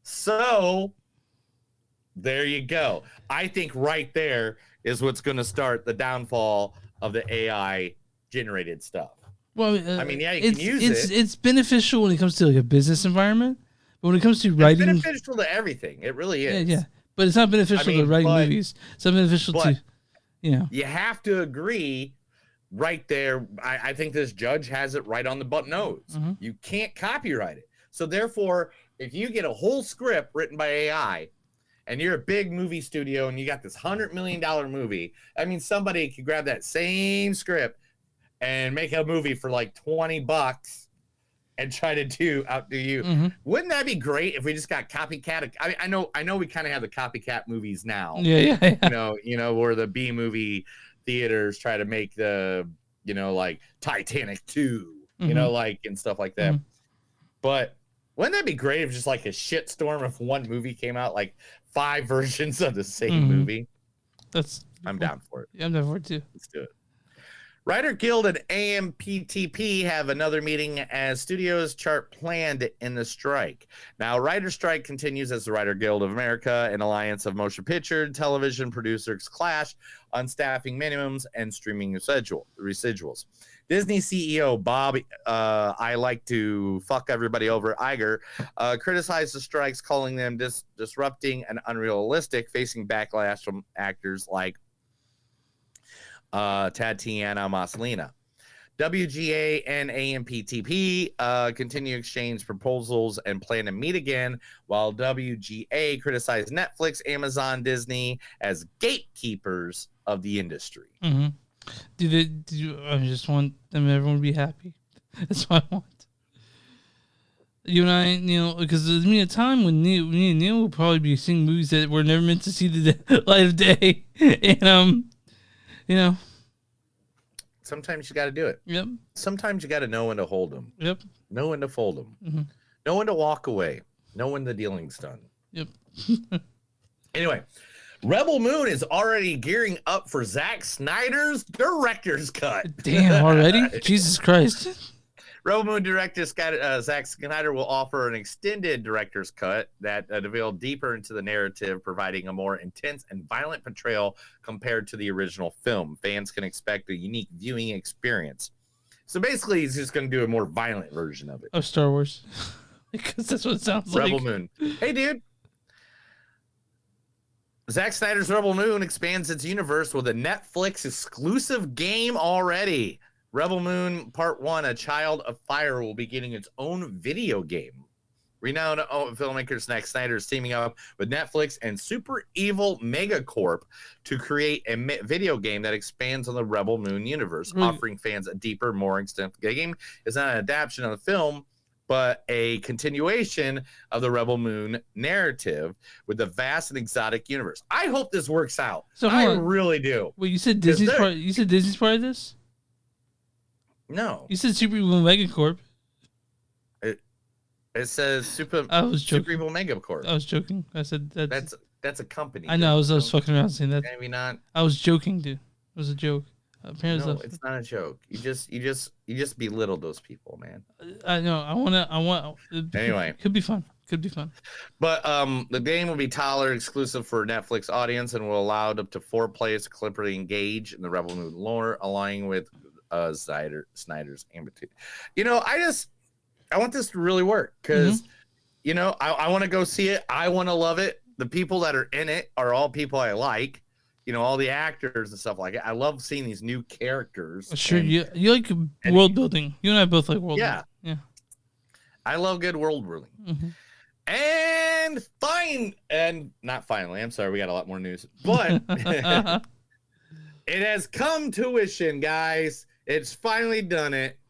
So there you go. I think right there is what's going to start the downfall of the AI generated stuff. Well, I mean, yeah, you can use it. It's beneficial when it comes to like a business environment, but when it comes to writing, it's beneficial to everything. It really is. Yeah. But it's not beneficial to writing movies. It's not beneficial to, You have to agree right there. I think this judge has it right on the butt nose. Mm-hmm. You can't copyright it. So therefore, if you get a whole script written by AI, and you're a big movie studio and you got this $100 million movie, I mean, somebody could grab that same script and make a movie for like $20 and try to outdo you. Mm-hmm. Wouldn't that be great if we just got copycat? I mean, I know we kind of have the copycat movies now. Yeah. Where the B movie theaters try to make the, like Titanic 2, Mm-hmm. And stuff like that. Mm-hmm. But wouldn't that be great if just like a shitstorm if one movie came out, like 5 versions of the same movie? I'm down for it. Yeah, I'm down for it too. Let's do it. Writer Guild and AMPTP have another meeting as studios chart planned in the strike. Now, writer strike continues as the Writer Guild of America and Alliance of Motion Picture and Television Producers clash on staffing minimums and streaming residuals. Disney CEO Bob, I like to fuck everybody over Iger, criticized the strikes, calling them disrupting and unrealistic, facing backlash from actors like Tatiana Maslany. WGA and AMPTP continue exchange proposals and plan to meet again, while WGA criticized Netflix, Amazon, Disney as gatekeepers of the industry. Mm-hmm. I just want everyone to be happy. That's what I want. You and I, because there's a time when me and Neil will probably be seeing movies that were never meant to see the light of day, and sometimes you got to do it. Yep. Sometimes you got to know when to hold them. Yep. Know when to fold them. Mm-hmm. Know when to walk away. Know when the dealing's done. Yep. Anyway, Rebel Moon is already gearing up for Zack Snyder's director's cut. Damn, already? Jesus Christ. Rebel Moon director Zack Snyder will offer an extended director's cut that delve deeper into the narrative, providing a more intense and violent portrayal compared to the original film. Fans can expect a unique viewing experience. So basically, he's just going to do a more violent version of it. Of Star Wars. Because that's what it sounds like. Rebel Moon. Hey, dude. Zack Snyder's Rebel Moon expands its universe with a Netflix exclusive game already. Rebel Moon Part 1, A Child of Fire, will be getting its own video game. Renowned filmmaker Zack Snyder is teaming up with Netflix and Super Evil Megacorp to create a video game that expands on the Rebel Moon universe, offering fans a deeper, more extensive game. It's not an adaptation of the film, but a continuation of the Rebel Moon narrative with the vast and exotic universe. I hope this works out. So I really do. Wait, you said Disney's part? You said Disney's part of this? No. You said Super Evil Megacorp. It says Super Evil Megacorp. I was joking. I said that's a company. I know. I was fucking around saying that. Maybe not. I was joking, dude. It was a joke. Apparently, no, it's not a joke. You just belittle those people, man. I know. I want. Anyway, could be fun. Could be fun. But the game will be Tyler exclusive for Netflix audience and will allow up to 4 players to collectively engage in the Rebel Moon lore, aligning with Snyder's ambit. You know, I want this to really work because, you know, I want to go see it. I want to love it. The people that are in it are all people I like. You know, all the actors and stuff like it. I love seeing these new characters. Sure, you like world building. You and I both like world building. Yeah. I love good world building. And not finally, I'm sorry, we got a lot more news. But it has come to fruition, guys. It's finally done it.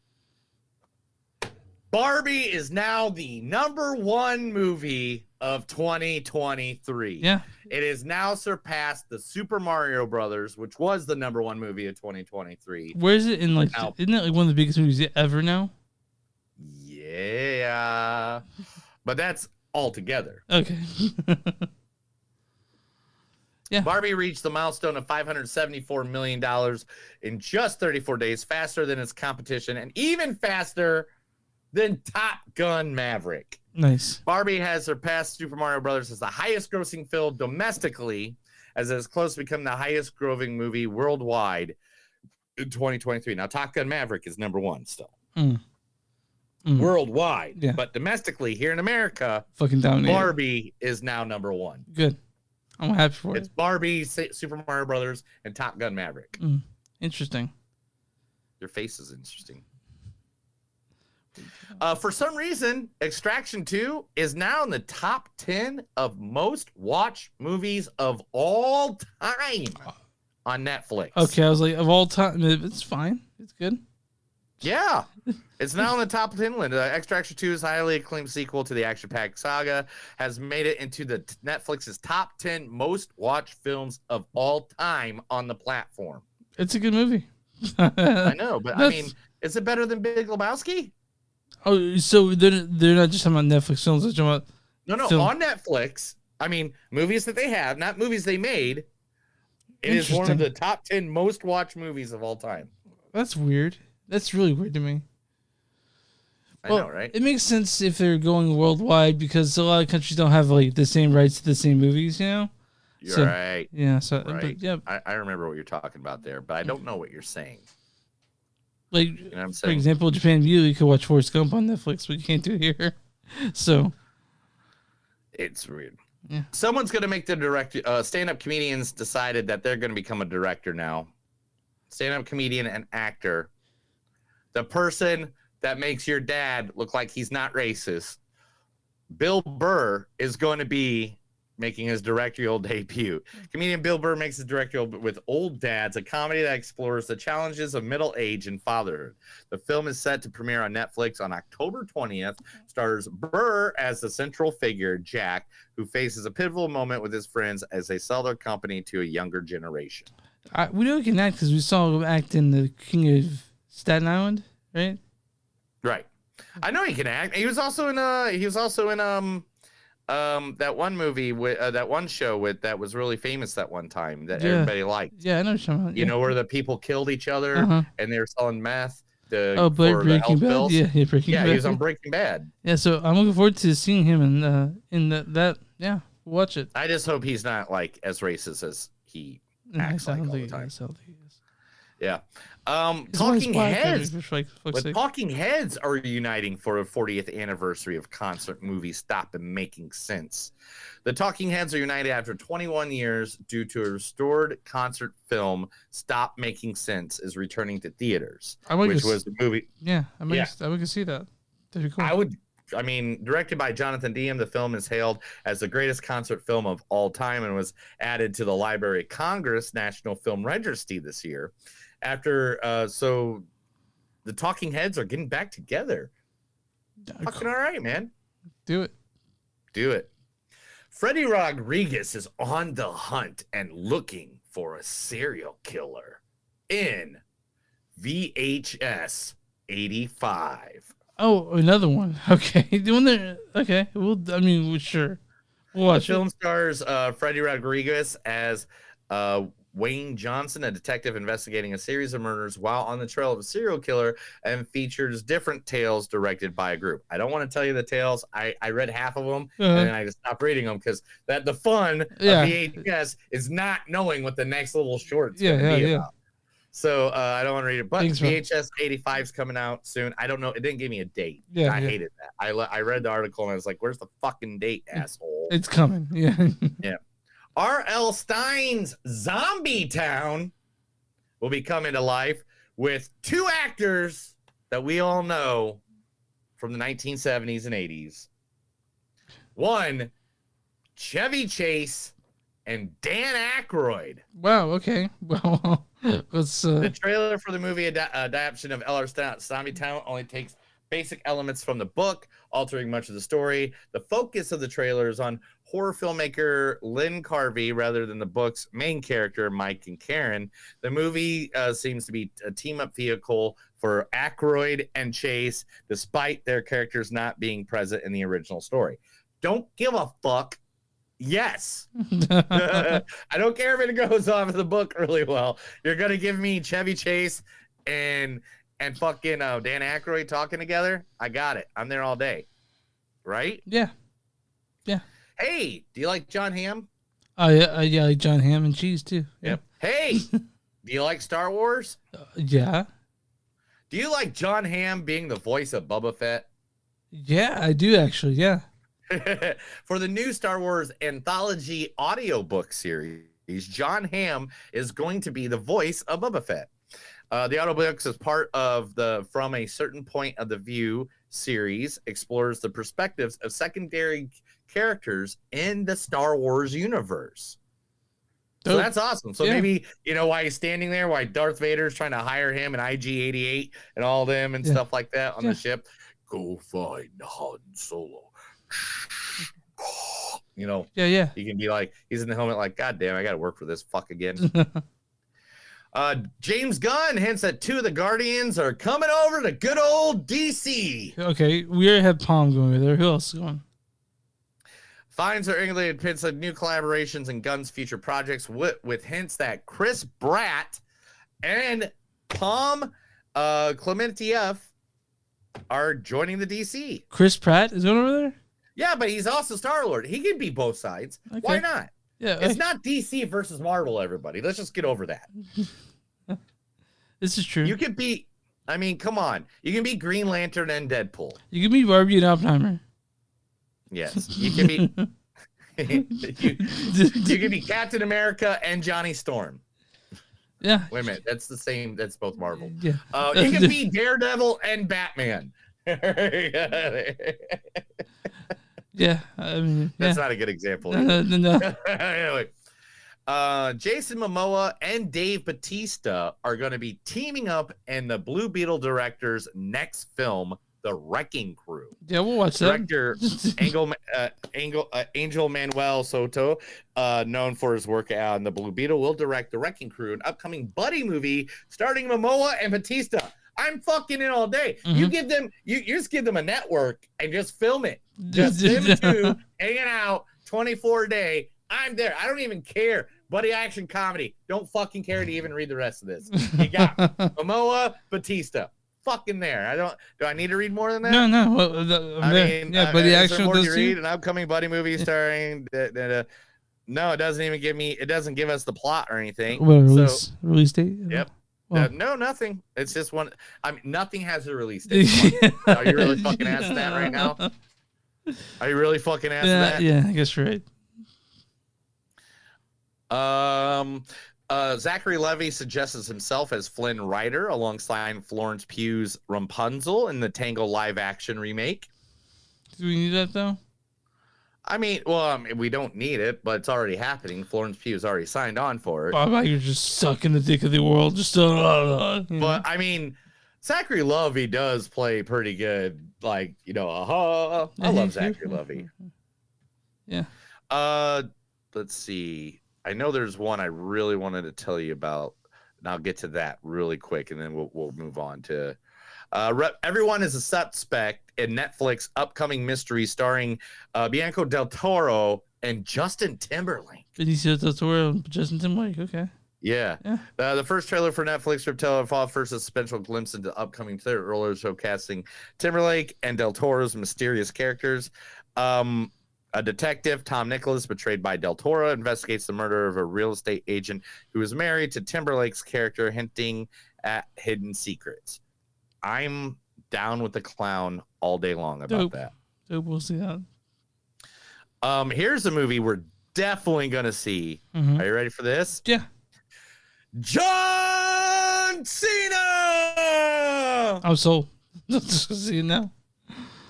Barbie is now the #1 movie of 2023. Yeah. It has now surpassed the Super Mario Brothers, which was the #1 movie of 2023. Where is it in isn't it like one of the biggest movies ever now? Yeah. But that's all together. Okay. Yeah. Barbie reached the milestone of $574 million in just 34 days, faster than its competition and even faster than Top Gun Maverick. Nice. Barbie has surpassed Super Mario Brothers as the highest grossing film domestically, as it is close to becoming the highest grossing movie worldwide in 2023. Now, Top Gun Maverick is #1 still. Worldwide. Yeah. But domestically, here in America, fucking dominated. Barbie is now #1. Good. I'm happy for It's Barbie, Super Mario Brothers, and Top Gun Maverick. Interesting. Your face is interesting. For some reason, Extraction 2 is now in the top 10 of most watched movies of all time on Netflix. Okay, I was like, of all time, it's fine. It's good. Yeah. It's now on the top 10 list. Extraction 2 is a highly acclaimed sequel to the action-packed saga, has made it into the Netflix's top 10 most watched films of all time on the platform. It's a good movie. I know, but I mean, is it better than Big Lebowski? Oh, so they're not just talking about Netflix films. They're talking about on Netflix. I mean, movies that they have, not movies they made. It is one of the top 10 most watched movies of all time. That's weird. That's really weird to me. I know, right? It makes sense if they're going worldwide because a lot of countries don't have like the same rights to the same movies, you know? You're right. Yeah, so right. But, yeah. I remember what you're talking about there, but I don't know what you're saying. Like, you know what I'm for saying? example, Japan View, you could watch Forrest Gump on Netflix, but you can't do it here. So it's weird. Yeah. Someone's going to make the director. Stand-up comedians decided that they're going to become a director now. Stand-up comedian and actor. The person that makes your dad look like he's not racist. Bill Burr is going to be making his directorial debut. Comedian Bill Burr makes his directorial with Old Dads, a comedy that explores the challenges of middle age and fatherhood. The film is set to premiere on Netflix on October 20th. Stars Burr as the central figure, Jack, who faces a pivotal moment with his friends as they sell their company to a younger generation. We know he can act because we saw him act in The King of Staten Island, right? Right. I know he can act. He was also in that one movie with that one show with that was really famous that one time that Yeah. everybody liked. Yeah, I know what you're talking about. You Yeah. know, where the people killed each other Uh-huh. and they were selling meth Oh, for the Breaking health Bad. bills. Yeah, Breaking Bad. Yeah, he was on Breaking Bad. Yeah, so I'm looking forward to seeing him in that. Yeah, watch it. I just hope he's not like as racist as he acts like all the time. Yeah. Talking Heads. Talking Heads are uniting for a 40th anniversary of concert movie Stop and Making Sense. The Talking Heads are united after 21 years due to a restored concert film. Stop Making Sense is returning to theaters, which was the movie. Yeah, I would see that. That'd be cool. I mean, directed by Jonathan Demme, the film is hailed as the greatest concert film of all time and was added to the Library of Congress National Film Registry this year. So the Talking Heads are getting back together. Fucking all right, man. Do it. Freddie Rodriguez is on the hunt and looking for a serial killer in VHS 85. Oh, another one. Okay. Okay. Sure. We'll watch the film stars Freddie Rodriguez as Wayne Johnson, a detective investigating a series of murders while on the trail of a serial killer, and features different tales directed by a group. I don't want to tell you the tales. I read half of them and then I just stopped reading them because the fun of VHS is not knowing what the next little short's going to be about. So I don't want to read it. But VHS 85 is coming out soon. I don't know. It didn't give me a date. I hated that. I read the article and I was like, where's the fucking date, asshole? It's coming. Yeah. Yeah. R.L. Stein's Zombie Town will be coming to life with two actors that we all know from the 1970s and 80s. One, Chevy Chase and Dan Aykroyd. Wow, okay. Well, let's... The trailer for the movie adaptation of R.L. Zombie Town only takes basic elements from the book, altering much of the story. The focus of the trailer is on horror filmmaker Lynn Carvey rather than the book's main character, Mike and Karen. The movie seems to be a team-up vehicle for Aykroyd and Chase, despite their characters not being present in the original story. Don't give a fuck. Yes. I don't care if it goes off of the book really well. You're going to give me Chevy Chase and fucking Dan Aykroyd talking together? I got it. I'm there all day. Right? Yeah. Hey, do you like John Hamm? Yeah, I like John Hamm and cheese too. Yep. Hey, do you like Star Wars? Yeah. Do you like John Hamm being the voice of Boba Fett? Yeah, I do actually. Yeah. For the new Star Wars anthology audiobook series, John Hamm is going to be the voice of Boba Fett. The audiobooks is part of the From a Certain Point of the View series, explores the perspectives of secondary characters in the Star Wars universe. So that's awesome. So maybe, while he's standing there, while Darth Vader's trying to hire him and IG-88 and all them and stuff like that on the ship, go find Han Solo. Yeah. You can be like, he's in the helmet like, God damn, I got to work for this fuck again. James Gunn hints that two of the Guardians are coming over to good old DC. Okay, we already had Palm going over there. Who else is going? Finds are England hints of new collaborations and Gunn's future projects with hints that Chris Pratt and Tom Clementieff are joining the DC. Chris Pratt is going over there? Yeah, but he's also Star-Lord. He can be both sides. Okay. Why not? Yeah, it's not DC versus Marvel, everybody. Let's just get over that. This is true. You can be, come on. You can be Green Lantern and Deadpool. You can be Barbie and Oppenheimer. Yes. You can be you can be Captain America and Johnny Storm. Yeah. Wait a minute. That's the same. That's both Marvel. Yeah. You can be Daredevil and Batman. Yeah, that's not a good example. No. Anyway, Jason Momoa and Dave Bautista are going to be teaming up in the Blue Beetle director's next film, The Wrecking Crew. Yeah, we'll watch that. Director Angel Manuel Soto, known for his work on the Blue Beetle, will direct The Wrecking Crew, an upcoming buddy movie starring Momoa and Bautista. I'm fucking in all day. Mm-hmm. You give them, you just give them a network and just film it. Just them two hanging out 24 a day. I'm there. I don't even care. Buddy action comedy. Don't fucking care to even read the rest of this. You got me. Momoa, Batista. Fucking there. Do I need to read more than that? No. Well, I mean, Buddy is there action more does to too? read? An upcoming buddy movie starring. No, it doesn't even give me. It doesn't give us the plot or anything. Well, So, release date? yep. Well. No, nothing. It's just one. I mean, nothing has a release date. Are you really fucking asking that right now? Are you really fucking asking that? Yeah, I guess you're right. Zachary Levi suggests himself as Flynn Rider alongside Florence Pugh's Rapunzel in the Tango live action remake. Do we need that though? I mean, we don't need it, but it's already happening. Florence Pugh has already signed on for it. You're just sucking the dick of the world. Just But I mean, Zachary Levi does play pretty good. Like, I love Zachary Levi. Yeah. Let's see. I know there's one I really wanted to tell you about, and I'll get to that really quick, and then we'll move on to. Everyone is a Suspect in Netflix upcoming mystery starring Bianco del Toro and Justin Timberlake. Benicio del Toro and Justin Timberlake. Okay. Yeah. The first trailer for Netflix offers a special glimpse into upcoming thriller showcasing Timberlake and del Toro's mysterious characters. A detective, Tom Nicholas, betrayed by del Toro, investigates the murder of a real estate agent who is married to Timberlake's character, hinting at hidden secrets. I'm down with the clown all day long about that. We'll see that. Here's a movie we're definitely gonna see. Mm-hmm. Are you ready for this? Yeah. John Cena. I'm sold. Let's see it now.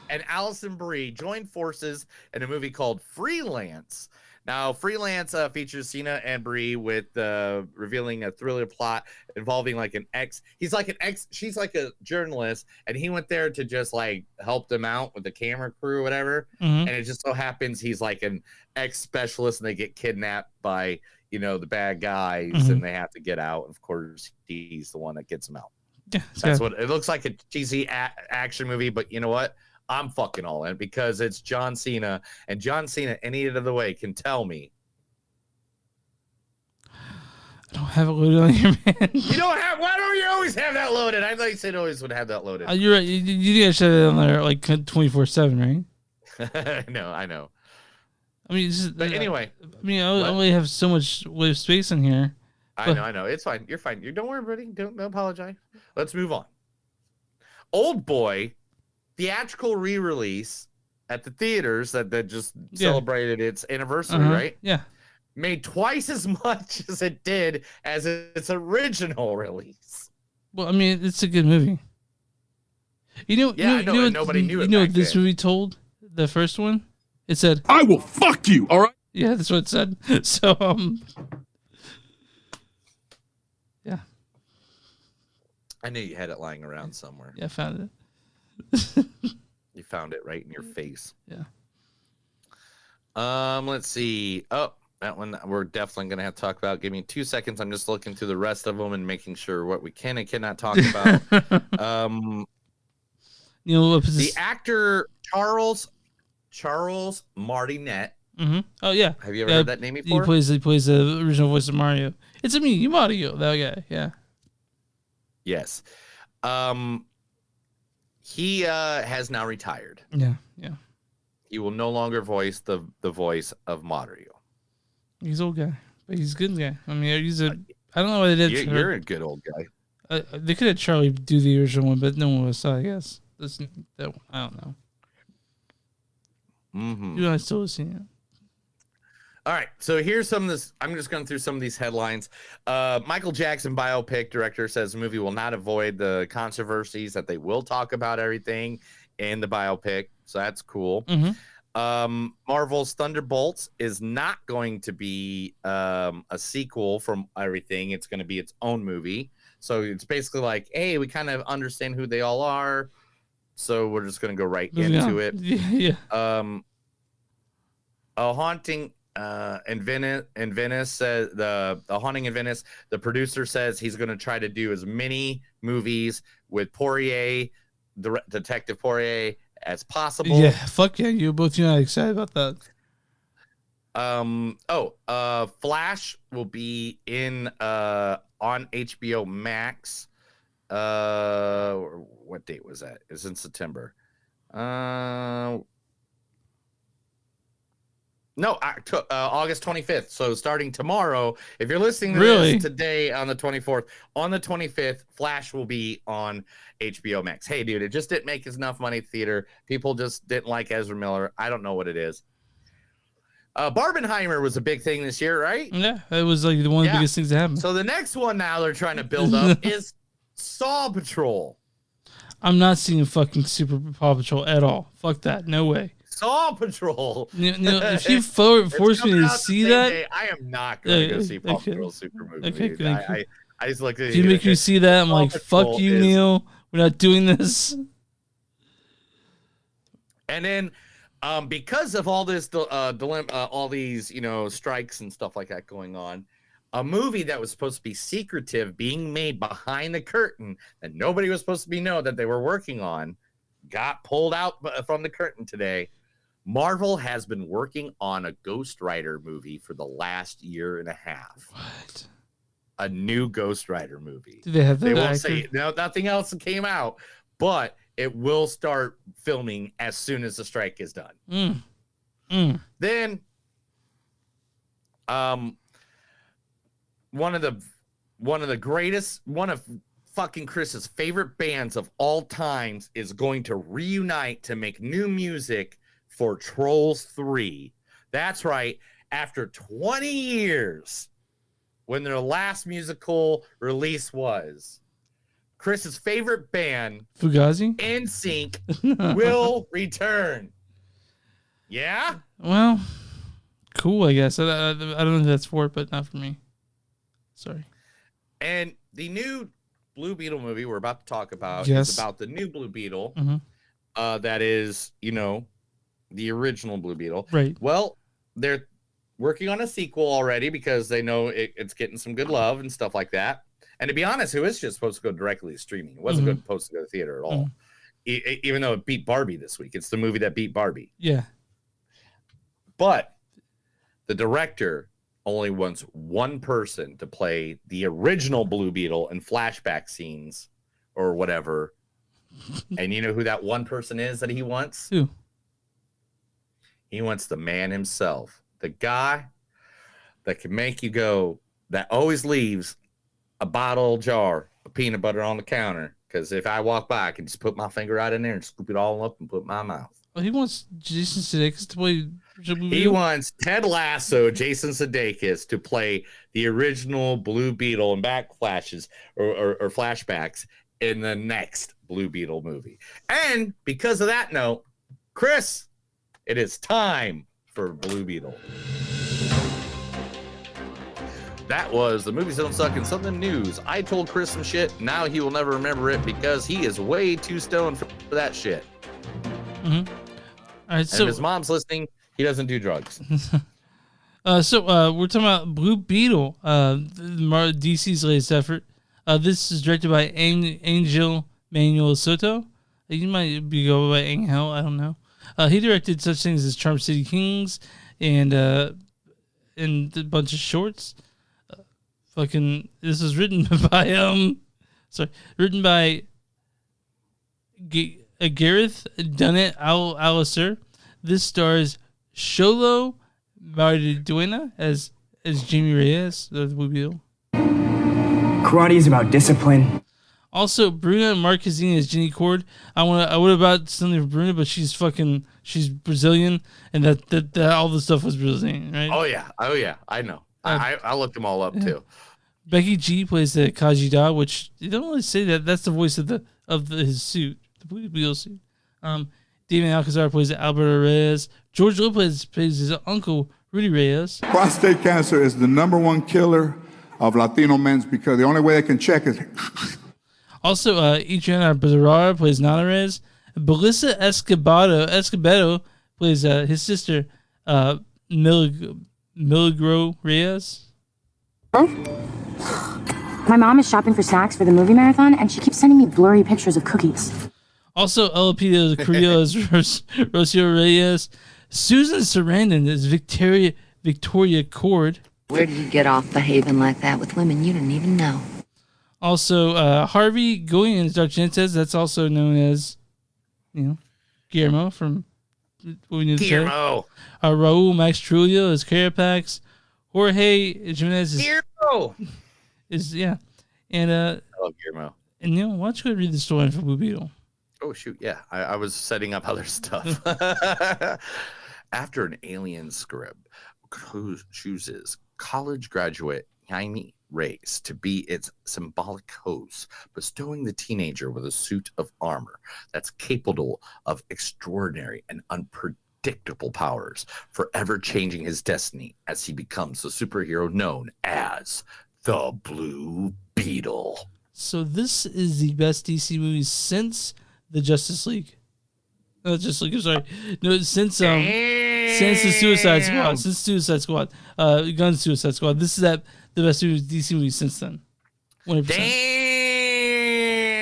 And Allison Brie joined forces in a movie called Freelance. Now, Freelance features Cena and Brie with revealing a thriller plot involving like an ex. She's like a journalist, and he went there to just like help them out with the camera crew or whatever. Mm-hmm. And it just so happens he's like an ex specialist, and they get kidnapped by the bad guys, Mm-hmm. and they have to get out. Of course, he's the one that gets them out. Yeah, that's what it looks like, a cheesy action movie. But you know what? I'm fucking all in because it's John Cena, and John Cena any other way can tell me. I don't have it loaded on here, man. You don't have. Why don't you always have that loaded? I thought you said always would have that loaded. You're right. You guys have it on there like 24/7, right? No, I know. I mean, but anyway. I mean, I only have so much space in here. I know. It's fine. You're fine. Don't worry, buddy. Don't apologize. Let's move on. Old Boy. Theatrical re-release at the theaters that just celebrated its anniversary, right? Yeah. Made twice as much as it did as its original release. Well, I mean, it's a good movie. I know, and nobody knew it. You know what this movie told? The first one? It said, I will fuck you, all right? Yeah, that's what it said. So, yeah. I knew you had it lying around somewhere. Yeah, I found it. You found it right in your face. Yeah. Let's see. Oh, that one we're definitely gonna have to talk about. Give me 2 seconds. I'm just looking through the rest of them and making sure what we can and cannot talk about. The actor Charles Martinet. Mm-hmm. Oh yeah. Have you ever heard that name before? He plays the original voice of Mario. It's me, Mario. That guy. Yeah. Yes. He has now retired. Yeah. He will no longer voice the voice of Mario. He's an old guy, but he's a good guy. I mean, I don't know why they did. You're a good old guy. They could have Charlie do the original one, but no one was. I guess I don't know. Mm-hmm. You know, I still have seen it. All right, so here's some of this. I'm just going through some of these headlines. Michael Jackson biopic director says the movie will not avoid the controversies, that they will talk about everything in the biopic. So that's cool. Mm-hmm. Marvel's Thunderbolts is not going to be a sequel from everything. It's going to be its own movie. So it's basically like, hey, we kind of understand who they all are, so we're just going to go right into it. Yeah. A haunting in Venice says the Haunting in Venice. The producer says he's going to try to do as many movies with Poirier, Detective Poirier, as possible. Yeah, fuck yeah, you not excited about that. Flash will be in on HBO Max. What date was that? It's in September. No, August 25th. So starting tomorrow, if you're listening to this today on the 24th, on the 25th, Flash will be on HBO Max. Hey, dude, it just didn't make enough money at theater. People just didn't like Ezra Miller. I don't know what it is. Barbenheimer was a big thing this year, right? Yeah, it was like one of the biggest things that happened. So the next one now they're trying to build up is Saw Patrol. I'm not seeing fucking Super Paw Patrol at all. Fuck that. No way. Saw Patrol. If you force me to see that, I am not going to go see Paw Patrol Super Movie. Okay, I just looked at if you make me see that, I'm like, fuck you, Neil. We're not doing this. And then, because of all this dilemma, all these strikes and stuff like that going on, a movie that was supposed to be secretive, being made behind the curtain, that nobody was supposed to know that they were working on, got pulled out from the curtain today. Marvel has been working on a Ghost Rider movie for the last year and a half. What? A new Ghost Rider movie. Do they have that? They won't say nothing else came out, but it will start filming as soon as the strike is done. Then, one of fucking Chris's favorite bands of all times is going to reunite to make new music for Trolls 3. That's right. After 20 years, when their last musical release was, Chris's favorite band, Fugazi, NSYNC, will return. Yeah? Well, cool, I guess. I don't know if that's for it, but not for me. Sorry. And the new Blue Beetle movie we're about to talk about is about the new Blue Beetle. That is, the original Blue Beetle. Right. Well, they're working on a sequel already because they know it's getting some good love and stuff like that. And to be honest, it was just supposed to go directly to streaming. It wasn't supposed to go to theater at all. Even though it beat Barbie this week. It's the movie that beat Barbie. Yeah. But the director only wants one person to play the original Blue Beetle in flashback scenes or whatever. And you know who that one person is that he wants? Who? He wants the man himself. The guy that can make you go, that always leaves a bottle jar of peanut butter on the counter. Because if I walk by, I can just put my finger right in there and scoop it all up and put it in my mouth. Oh, he wants Jason Sudeikis to play. He wants Ted Lasso, Jason Sudeikis, to play the original Blue Beetle and backflashes or flashbacks in the next Blue Beetle movie. And because of that note, Chris, it is time for Blue Beetle. That was The Movies Don't Suck and Something News. I told Chris some shit. Now he will never remember it because he is way too stoned for that shit. All right, and so his mom's listening. He doesn't do drugs. We're talking about Blue Beetle, DC's latest effort. This is directed by Angel Manuel Soto. You might be going by Angel, I don't know. He directed such things as Charm City Kings and a bunch of shorts. This was written by Gareth Dunnett Alistair. This stars Sholo Mariduena as Jamie Reyes, the Blue Beetle. Karate is about discipline. Also, Bruna Marquezine as Jenny Cord. I would have bought something for Bruna, but she's Brazilian, and that all the stuff was Brazilian, right? Oh yeah, I know. I looked them all up too. Becky G plays the Kajida, which you don't really say that. That's the voice of his suit, the Blue Beetle suit. David Alcazar plays Alberto Reyes. George Lopez plays his uncle Rudy Reyes. Prostate cancer is the #1 killer of Latino men because the only way they can check is. Also, Adriana Barrera plays Nana Reyes. Belissa Escobedo plays his sister, Milagro Reyes. My mom is shopping for snacks for the movie marathon, and she keeps sending me blurry pictures of cookies. Also, Elpidio Carrillo is Rocio Reyes. Susan Sarandon is Victoria Cord. Where did you get off behaving like that with women you didn't even know? Also, Harvey Goyen is Dr. Gentes. That's also known as, Guillermo from what we need to say. Guillermo. Raul Max Trujillo is Carapax. Jorge Jimenez is Guillermo. And I love Guillermo. And why don't you go read the story for Blue Beetle? Oh shoot, yeah. I was setting up other stuff. After an alien scarab chooses college graduate Jaime Reyes to be its symbolic host, bestowing the teenager with a suit of armor that's capable of extraordinary and unpredictable powers, forever changing his destiny as he becomes the superhero known as the Blue Beetle. So this is the best DC movie since the Justice League. No, Justice League. I'm sorry. No, since the Suicide Squad. Since Suicide Squad. Gun's Suicide Squad. This is the best DC movie since then. 100%.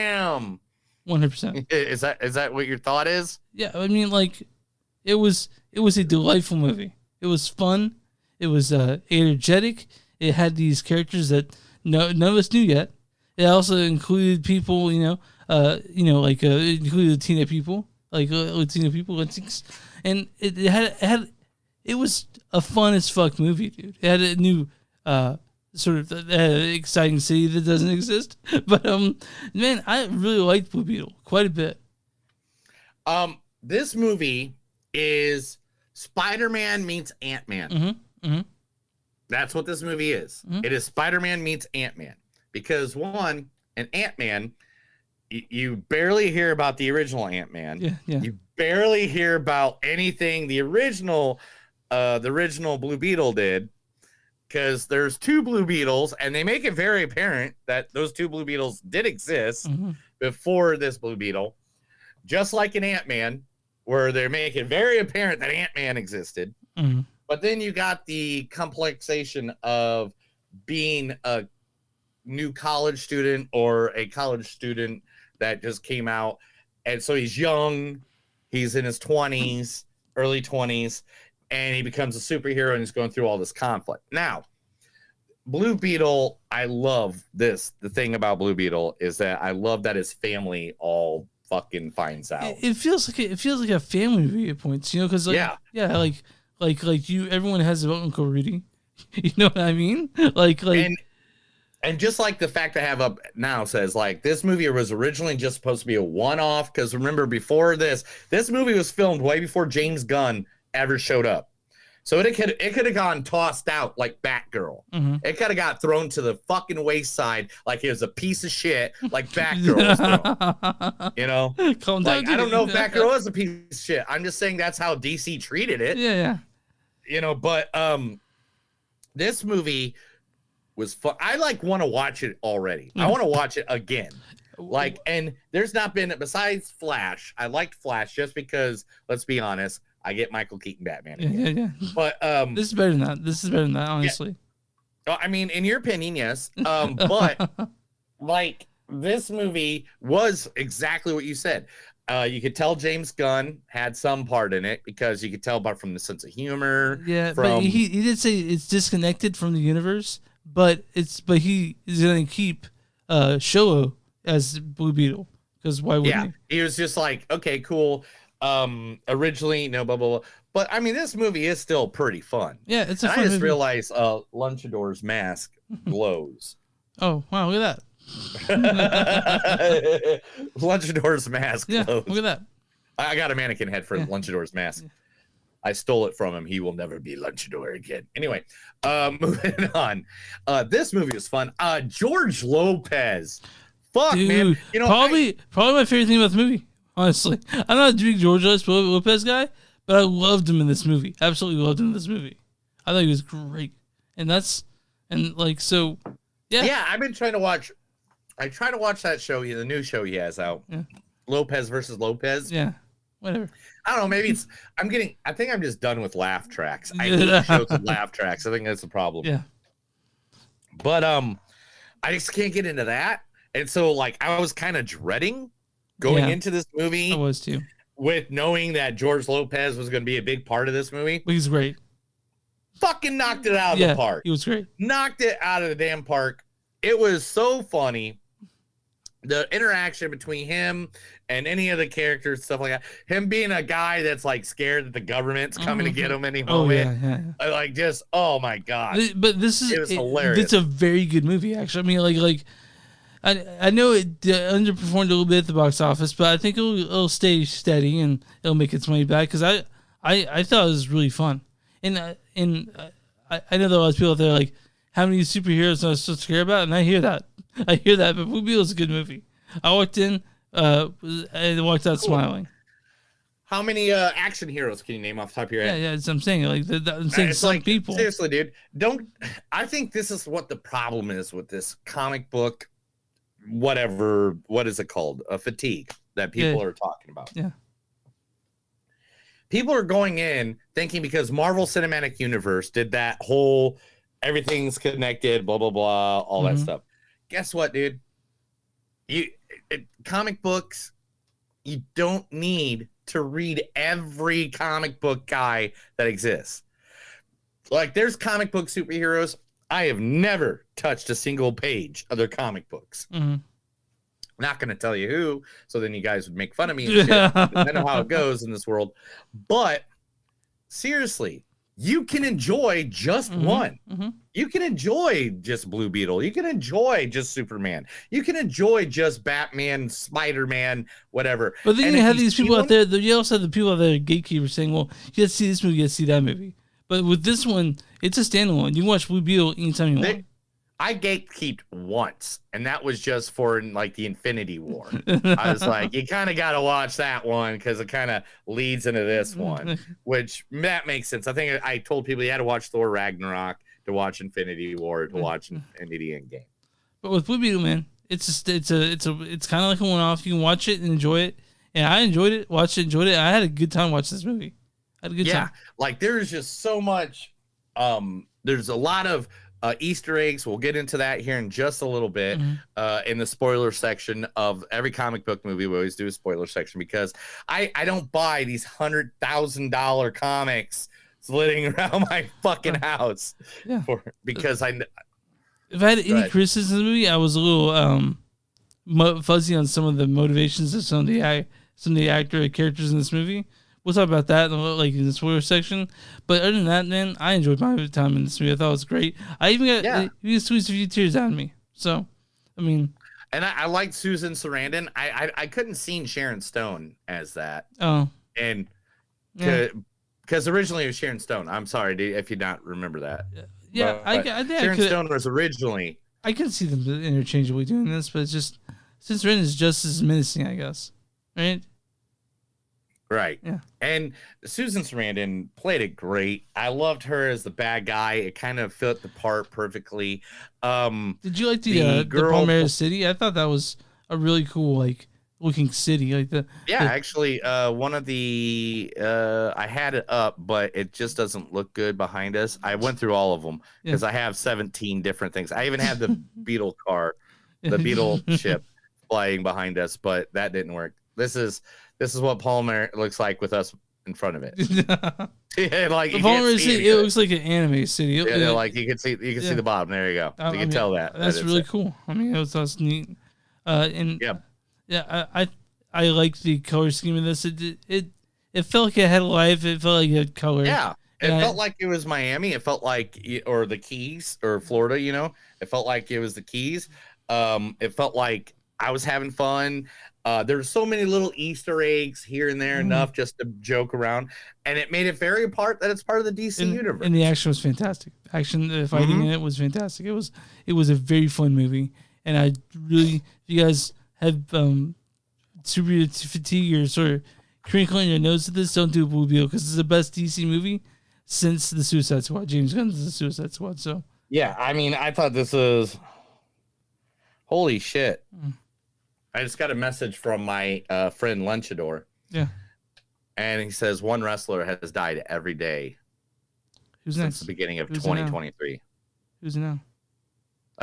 Damn. 100%. Is that what your thought is? Yeah, I mean, like, it was a delightful movie. It was fun. It was energetic. It had these characters that none of us knew yet. It also included people, included Latina people, and it was a fun as fuck movie, dude. It had a new exciting city that doesn't exist, but man, I really liked Blue Beetle quite a bit. This movie is Spider-Man meets Ant-Man. Mm-hmm. Mm-hmm. That's what this movie is. Mm-hmm. It is Spider-Man meets Ant-Man. Because one, an Ant-Man, you barely hear about the original Ant-Man. Yeah. You barely hear about anything the original Blue Beetle did. Because there's two Blue Beetles, and they make it very apparent that those two Blue Beetles did exist before this Blue Beetle. Just like in Ant-Man, where they make it very apparent that Ant-Man existed. Mm-hmm. But then you got the complexation of being a new college student or a college student that just came out. And so he's young, he's in his 20s, early 20s, and he becomes a superhero and he's going through all this conflict. Now, Blue Beetle, I love this. The thing about Blue Beetle is that I love that his family all fucking finds out. It feels like a family movie at points, because like everyone has their Uncle Rudy. You know what I mean? And just like the fact I have up now says, like, this movie was originally just supposed to be a one-off, because remember, before this movie was filmed way before James Gunn ever showed up. So it could have gone tossed out like Batgirl. Mm-hmm. It could have got thrown to the fucking wayside like it was a piece of shit, like Batgirl was thrown. Calm down, I don't know if Batgirl is a piece of shit. I'm just saying that's how DC treated it. Yeah. But this movie was fun. I want to watch it already. I want to watch it again. And there's not been, besides Flash, I liked Flash just because, let's be honest, I get Michael Keaton Batman again. Yeah. But this is better than that. Honestly. Yeah. I mean, in your opinion, yes. But this movie was exactly what you said. You could tell James Gunn had some part in it because you could tell from the sense of humor. Yeah, but he did say it's disconnected from the universe, but he is going to keep Sholo as Blue Beetle, because why wouldn't he? He was just like, okay, cool. Originally, no, blah, blah, blah. But I mean, this movie is still pretty fun. Yeah, it's a fun I just movie. realized Lunchador's mask glows. Oh, wow, look at that. Lunchador's mask glows. Look at that. I got a mannequin head for Lunchador's mask. Yeah. I stole it from him. He will never be Lunchador again. Anyway, moving on. This movie was fun. George Lopez. Fuck, dude, man. Probably my favorite thing about the movie. Honestly, I'm not a big George Lopez guy, but I loved him in this movie. Absolutely loved him in this movie. I thought he was great, Yeah, I've been trying to watch. I try to watch that show, the new show he has out. Yeah. Lopez versus Lopez. Yeah. Whatever. I don't know. Maybe it's. I think I'm just done with laugh tracks. I hate shows with laugh tracks. I think that's the problem. Yeah. But I just can't get into that. And so, like, I was kind of dreading going into this movie. I was too. With knowing that George Lopez was going to be a big part of this movie. He's great. Fucking knocked it out of the park. He was great. Knocked it out of the damn park. It was so funny. The interaction between him and any of the characters, stuff like that. Him being a guy that's like scared that the government's coming to get him any moment. Like just, oh my God. But this is, it was hilarious. It's a very good movie, actually. I mean, I know it underperformed a little bit at the box office, but I think it'll stay steady and it'll make its money back because I thought it was really fun. And I know there are a lot of people out there like, how many superheroes am I supposed to care about? And I hear that. But Blue Beetle is a good movie. I walked in and walked out smiling. How many action heroes can you name off the top of your head? Yeah, that's what I'm saying. I'm saying it's some like, people. Seriously, dude. I think this is what the problem is with this comic book, whatever, what is it called? A fatigue that people are talking about. Yeah. People are going in thinking because Marvel Cinematic Universe did that whole everything's connected, blah, blah, blah, all that stuff. Guess what, dude? Comic books, you don't need to read every comic book guy that exists. Like, there's comic book superheroes. I have never touched a single page of their comic books. Not going to tell you who, so then you guys would make fun of me and shit. I know how it goes in this world. But seriously, you can enjoy just one. You can enjoy just Blue Beetle. You can enjoy just Superman. You can enjoy just Batman, Spider-Man, whatever. But then you have these people out there. You also have the people out there, gatekeepers, saying, well, you got to see this movie, you got to see that movie. But with this one, it's a standalone. You can watch Blue Beetle anytime you want. I gatekeeped once, and that was just for like the Infinity War. I was like, you kind of got to watch that one because it kind of leads into this one, which that makes sense. I think I told people you had to watch Thor Ragnarok to watch Infinity War to watch Infinity Endgame. But with Blue Beetle, man, it's kind of like a one-off. You can watch it and enjoy it, and I enjoyed it. Watched it, enjoyed it. I had a good time watching this movie. I had a good time. Like there's just so much. There's a lot of Easter eggs. We'll get into that here in just a little bit in the spoiler section of every comic book movie. We always do a spoiler section because I don't buy these $100,000 comics flitting around my fucking house because if I had any criticism of the movie, I was a little fuzzy on some of the motivations of some of the actor characters in this movie. We'll talk about that in the spoiler section. But other than that, man, I enjoyed my time in this movie. I thought it was great. I even got squeezed a few tears out of me. So, I mean, and I liked Susan Sarandon. I couldn't see Sharon Stone as that. Oh, and because originally it was Sharon Stone. I'm sorry if you not remember that. Yeah, I think Sharon Stone was originally. I can see them interchangeably doing this, but it's just since Sarandon is just as menacing, I guess, right? Right. Yeah. And Susan Sarandon played it great. I loved her as the bad guy. It kind of fit the part perfectly. Did you like the Palmyra City? I thought that was a really cool looking city. Actually, one of the I had it up, but it just doesn't look good behind us. I went through all of them because I have 17 different things. I even have the Beetle car, the Beetle ship flying behind us, but that didn't work. This is what Palmer looks like with us in front of it. Palmer City, it looks like an anime city. You can see the bottom. There you go. You can tell that. That's really cool. I mean, that's neat. I like the color scheme of this. It felt like it had life. It felt like it had color. Yeah. It felt like it was Miami. It felt like, or the Keys, or Florida. It felt like it was the Keys. It felt like I was having fun. There's so many little Easter eggs here and there, enough just to joke around, and it made it very apart that it's part of the DC universe. And the action was fantastic. The fighting in it was fantastic. It was a very fun movie, and I really, if you guys have super fatigue or sort of crinkling your nose at this, don't do Blue Beetle because it's the best DC movie since the Suicide Squad. James Gunn's The Suicide Squad. So yeah, I mean, I thought this was holy shit. I just got a message from my friend Lunchador. Yeah. And he says one wrestler has died every day since the beginning of 2023. Who's now?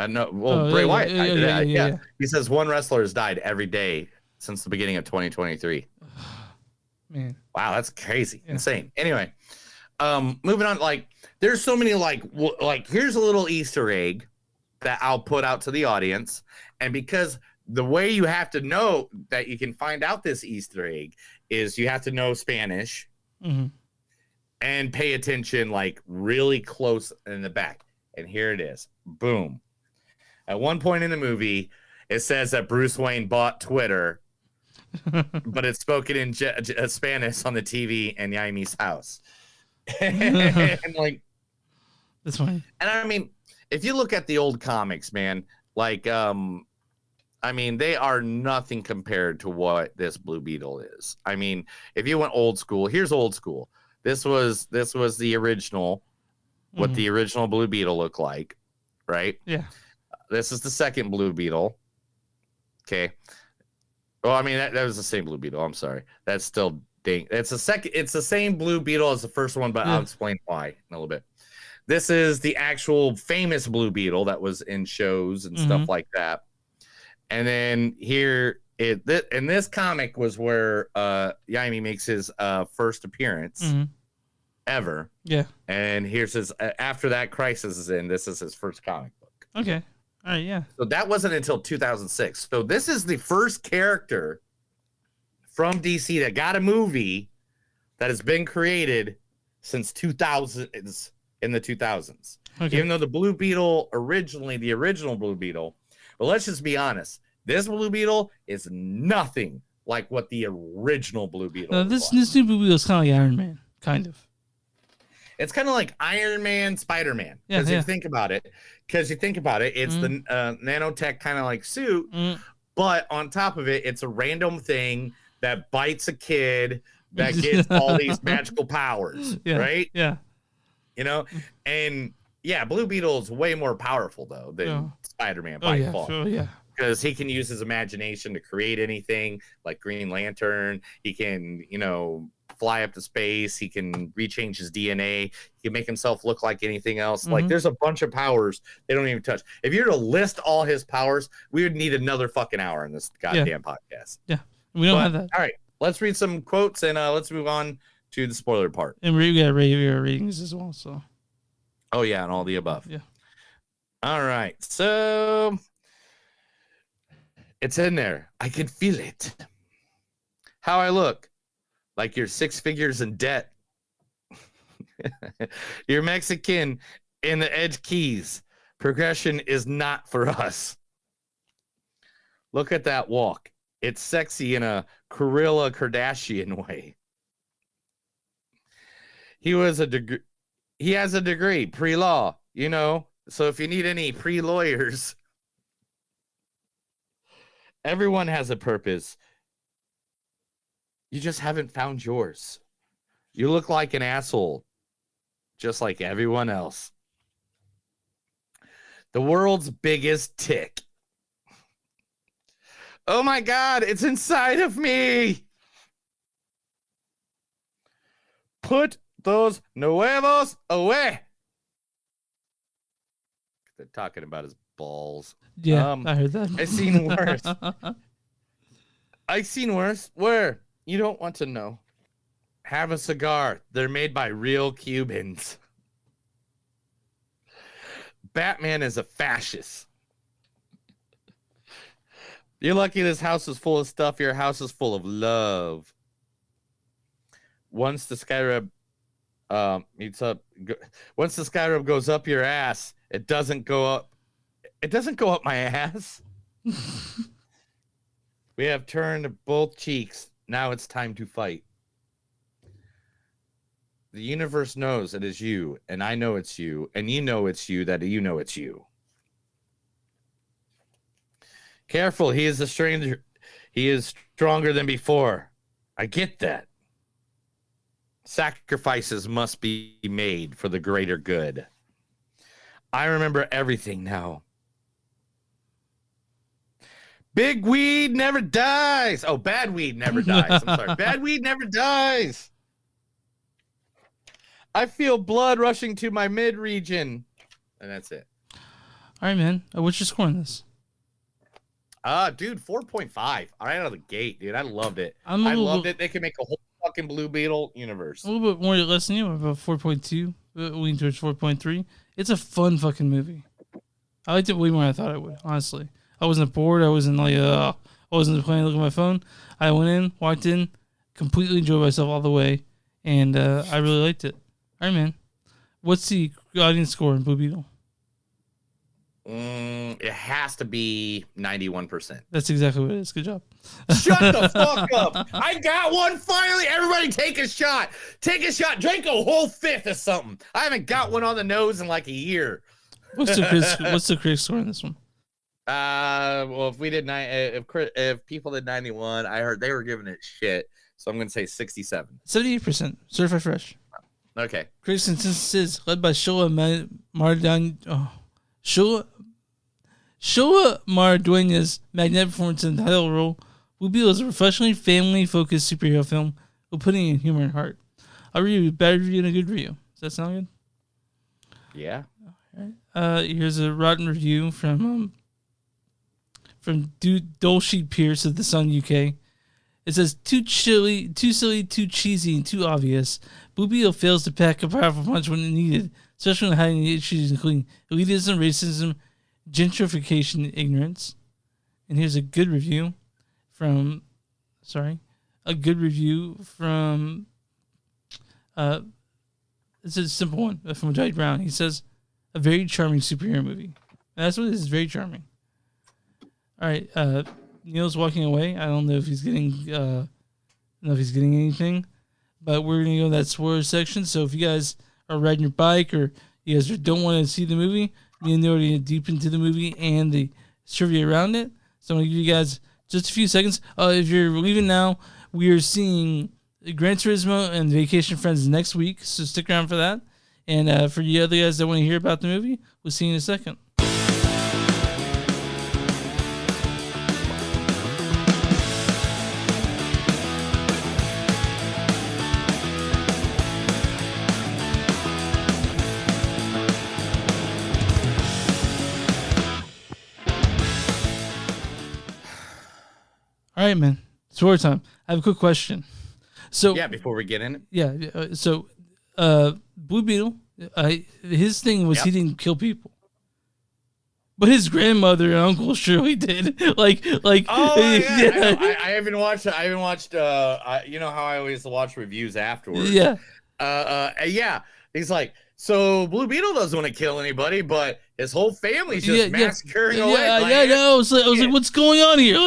No, well, Bray Wyatt. Yeah. He says one wrestler has died every day since the beginning of 2023. Man, wow, that's crazy, insane. Anyway, moving on. Like, there's so many like here's a little Easter egg that I'll put out to the audience, and because the way you have to know that you can find out this Easter egg is you have to know Spanish and pay attention like really close in the back. And here it is. Boom. At one point in the movie, it says that Bruce Wayne bought Twitter, but it's spoken in Spanish on the TV in Yaime's house. And like, that's funny. And I mean, if you look at the old comics, man, like, I mean, they are nothing compared to what this Blue Beetle is. I mean, if you went old school, here's old school. This was the original, what the original Blue Beetle looked like, right? Yeah. This is the second Blue Beetle. Okay. Well, I mean, that was the same Blue Beetle. I'm sorry. That's still dang. It's the same Blue Beetle as the first one, but I'll explain why in a little bit. This is the actual famous Blue Beetle that was in shows and stuff like that. And then here, in this comic was where Yaime makes his first appearance ever. Yeah. And here's his, after that Crisis is in, this is his first comic book. Okay. All right, yeah. So that wasn't until 2006. So this is the first character from DC that got a movie that has been created since 2000, in the 2000s. Okay. Even though the Blue Beetle, originally, the original Blue Beetle, but let's just be honest. This Blue Beetle is nothing like what the original Blue Beetle was. This new Blue Beetle is kind of like Iron Man, kind of. It's kind of like Iron Man, Spider-Man. Because you think about it, it's the nanotech kind of like suit, but on top of it, it's a random thing that bites a kid that gets all these magical powers, right? Yeah. You know, and yeah, Blue Beetle is way more powerful though than Spider-Man by far. Sure, yeah. Because he can use his imagination to create anything, like Green Lantern. He can, you know, fly up to space. He can rechange his DNA. He can make himself look like anything else. Like, there's a bunch of powers they don't even touch. If you were to list all his powers, we would need another fucking hour in this goddamn podcast. Yeah, we don't have that. All right, let's read some quotes and let's move on to the spoiler part. And we got your ratings as well. So. Oh yeah, and all the above. Yeah. All right, so it's in there. I can feel it. How I look? Like you're 6 figures in debt. You're Mexican in the Edge Keys. Progression is not for us. Look at that walk. It's sexy in a Gorilla Kardashian way. He has a degree, pre-law, you know. So if you need any pre-lawyers, everyone has a purpose. You just haven't found yours. You look like an asshole, just like everyone else. The world's biggest tick. Oh my God, it's inside of me. Put those nuevos away. They're talking about his balls. Yeah, I heard that. I've seen worse. I've seen worse. Where? You don't want to know. Have a cigar. They're made by real Cubans. Batman is a fascist. You're lucky this house is full of stuff. Your house is full of love. Once the scarab once the scarab goes up your ass, it doesn't go up. It doesn't go up my ass. We have turned both cheeks. Now it's time to fight. The universe knows it is you, and I know it's you, and you know it's you that you know it's you. Careful, he is a stranger. He is stronger than before. I get that. Sacrifices must be made for the greater good. I remember everything now. Big weed never dies. Oh, bad weed never dies. I'm sorry. Bad weed never dies. I feel blood rushing to my mid region. And that's it. All right, man. What's your score on this? Dude, 4.5. Right out of the gate, dude. I loved it. I loved it. They could make a whole fucking Blue Beetle universe. A little bit more or less than you, about 4.2. Leaning towards 4.3. It's a fun fucking movie. I liked it way more than I thought I would, honestly. I wasn't bored. I wasn't like, I wasn't playing, looking at my phone. I went in, walked in, completely enjoyed myself all the way, and I really liked it. All right, man. What's the audience score in Blue Beetle? It has to be 91%. That's exactly what it is. Good job. Shut the fuck up. I got one finally. Everybody take a shot. Take a shot. Drink a whole fifth of something. I haven't got one on the nose in like a year. What's the critic score on this one? Well, if we did if people did 91, I heard they were giving it shit. So I'm gonna say 67. 78%. Certified fresh. Okay. Critics and consensus led by Shola Marduena's magnetic performance in the title role. Blue Beetle is a refreshingly family-focused superhero film with putting in humor and heart. I'll review a bad review and a good review. Does that sound good? Yeah. Here's a rotten review from Dulce Pierce of The Sun UK. It says, too silly, too cheesy, and too obvious. Blue Beetle fails to pack a powerful punch when needed, especially when hiding issues including elitism, racism, gentrification, ignorance. And here's a good review from, it's a simple one from Jai Brown. He says, a very charming superhero movie. And that's what it is, very charming. All right, Neil's walking away. I don't know if he's getting anything, but we're gonna go to that spoiler section. So if you guys are riding your bike or you guys don't want to see the movie, me and Neil are gonna get deep into the movie and the trivia around it. So I'm gonna give you guys just a few seconds. If you're leaving now, we are seeing Gran Turismo and Vacation Friends next week, so stick around for that. And for you other guys that want to hear about the movie, we'll see you in a second. All right, man. It's war time. I have a quick question. So yeah, before we get in it. Yeah. So Blue Beetle, his thing was he didn't kill people, but his grandmother and uncle surely did. like. Oh yeah. I haven't watched. You know how I always watch reviews afterwards. Yeah. Yeah. He's like, so Blue Beetle doesn't want to kill anybody, but his whole family's just massacring away. I was like, what's going on here?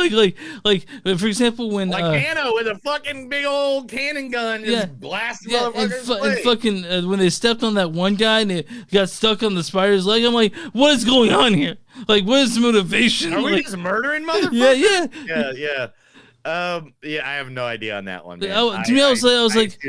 Like, for example, when Anna with a fucking big old cannon gun just blasting motherfuckers away. And fucking when they stepped on that one guy and it got stuck on the spider's leg, I'm like, what is going on here? Like, what is the motivation? Are we just murdering motherfuckers? Yeah. I have no idea on that one. Man. To me, I was like,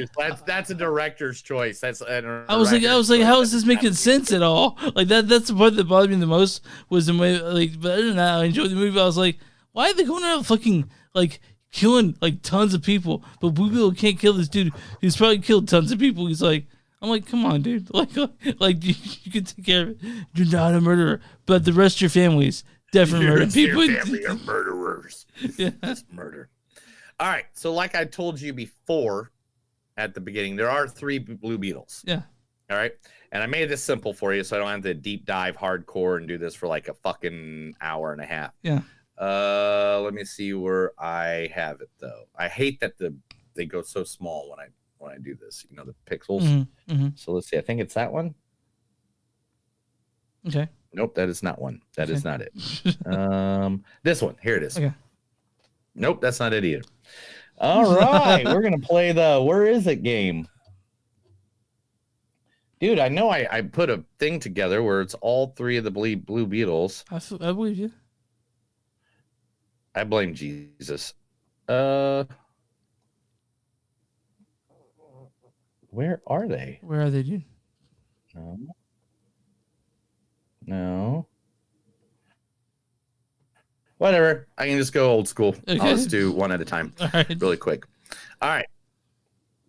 that's a director's choice. I was like, how is this making sense at all? Like that's the part that bothered me the most was the way, like, but other than that, I enjoyed the movie. I was like, why are they going around fucking like killing like tons of people? But Blue Beetle can't kill this dude who's probably killed tons of people. He's like, I'm like, come on, dude. Like you can take care of it. You're not a murderer, but the rest of your family's definitely murder people. Your family are murderers. Yeah, that's murder. All right, so like I told you before at the beginning, there are 3 Blue Beetles. Yeah. All right, and I made this simple for you, so I don't have to deep dive hardcore and do this for like a fucking hour and a half. Yeah. Let me see where I have it though. I hate that they go so small when I do this. You know, the pixels. Mm-hmm. So let's see. I think it's that one. Okay. Nope, that is not one. That is not it. This one. Here it is. Okay. Nope, that's not it either. All right, we're gonna play the where is it game. Dude, I know I put a thing together where it's all 3 of the Blue Beetles. I believe you. I blame Jesus. Where are they? Where are they, dude? No. Whatever. I can just go old school. Okay. I'll just do one at a time, really quick. All right.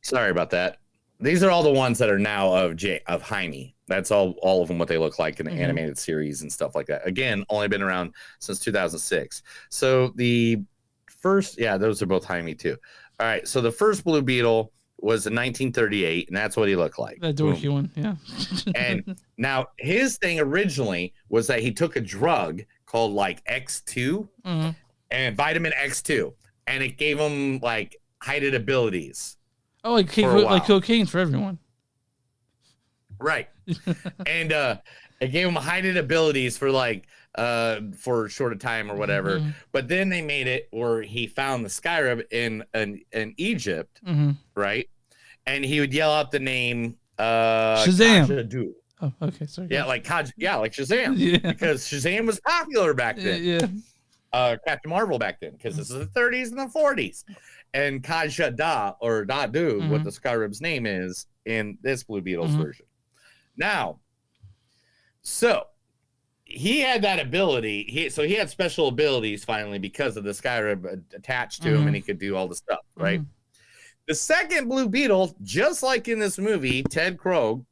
Sorry about that. These are all the ones that are now of Jaime. That's all of them, what they look like in the animated series and stuff like that. Again, only been around since 2006. So the first, those are both Jaime too. All right. So the first Blue Beetle was in 1938, and that's what he looked like. That dorky one, yeah. And now his thing originally was that he took a drug called like X2 and vitamin X2, and it gave him like heightened abilities. Oh, like cocaine for everyone. Right. And it gave him heightened abilities for like for a short time or whatever. But then they made it where he found the scarab in Egypt, right? And he would yell out the name Shazam. Oh, okay, sorry. Yeah, like Shazam. Yeah. Because Shazam was popular back then. Yeah. Captain Marvel back then, because this is the 30s and the 40s. And Kajada or Dadu, what the scarab's name is in this Blue Beetle's version. Now, so he had that ability. He had special abilities finally because of the scarab attached to him, and he could do all the stuff, right? The second Blue Beetle, just like in this movie, Ted Korg,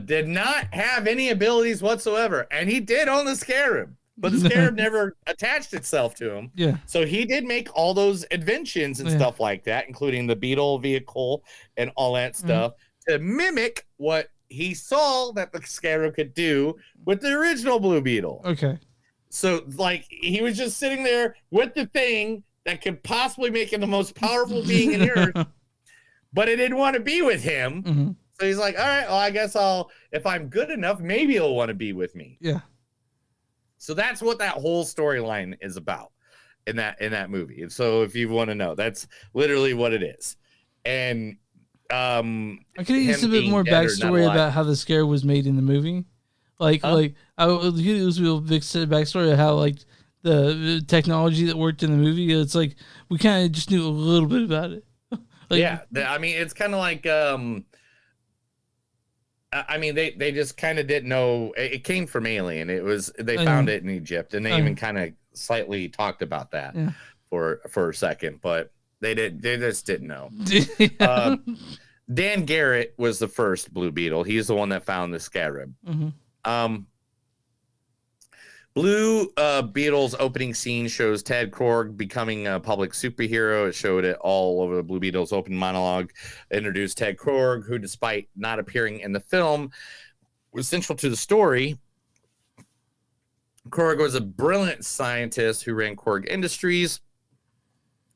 did not have any abilities whatsoever, and he did own the scarab, but the scarab never attached itself to him. Yeah. So he did make all those inventions and stuff like that, including the Beetle vehicle and all that stuff to mimic what he saw that the scarab could do with the original Blue Beetle. Okay. So, like, he was just sitting there with the thing that could possibly make him the most powerful being in the earth, but it didn't want to be with him. So he's like, all right, well, I guess if I'm good enough, maybe he'll want to be with me. Yeah. So that's what that whole storyline is about in that movie. And so if you want to know, that's literally what it is. And I could use a bit more backstory about how the scare was made in the movie. Like I would use a big backstory of how like the technology that worked in the movie. It's like we kind of just knew a little bit about it. I mean, it's kind of like I mean, they just kind of didn't know. It came from Alien. They found it in Egypt, and they even kind of slightly talked about that for a second, but they just didn't know. Dan Garrett was the first Blue Beetle. He's the one that found the scarab. Blue Beetle's opening scene shows Ted Korg becoming a public superhero. It showed it all over the Blue Beetle's open monologue. It introduced Ted Korg, who, despite not appearing in the film, was central to the story. Korg was a brilliant scientist who ran Korg Industries,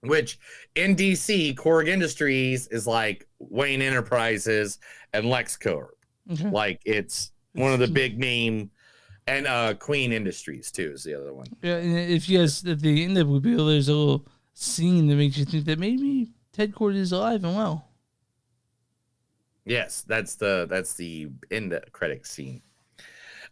which in DC, Korg Industries is like Wayne Enterprises and LexCorp. Like it's one of the big name. And Queen Industries too is the other one. Yeah, and if you guys at the end of Blue Beetle, there's a little scene that makes you think that maybe Ted Korg is alive and well. Yes, that's the end credit scene.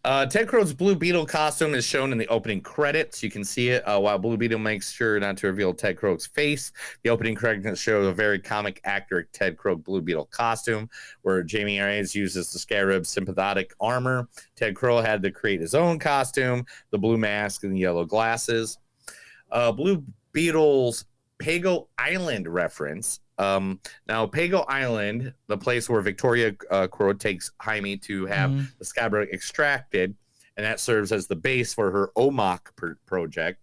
Ted Korg's Blue Beetle costume is shown in the opening credits. You can see it while Blue Beetle makes sure not to reveal Ted Korg's face. The opening credits show a very comic accurate Ted Korg Blue Beetle costume, where Jamie Reyes uses the scarab's sympathetic armor. Ted Korg had to create his own costume, the blue mask and the yellow glasses. Blue Beetle's Pago Island reference. Now, Pago Island, the place where Victoria Crow takes Jaime to have the scarab extracted, and that serves as the base for her OMOC project,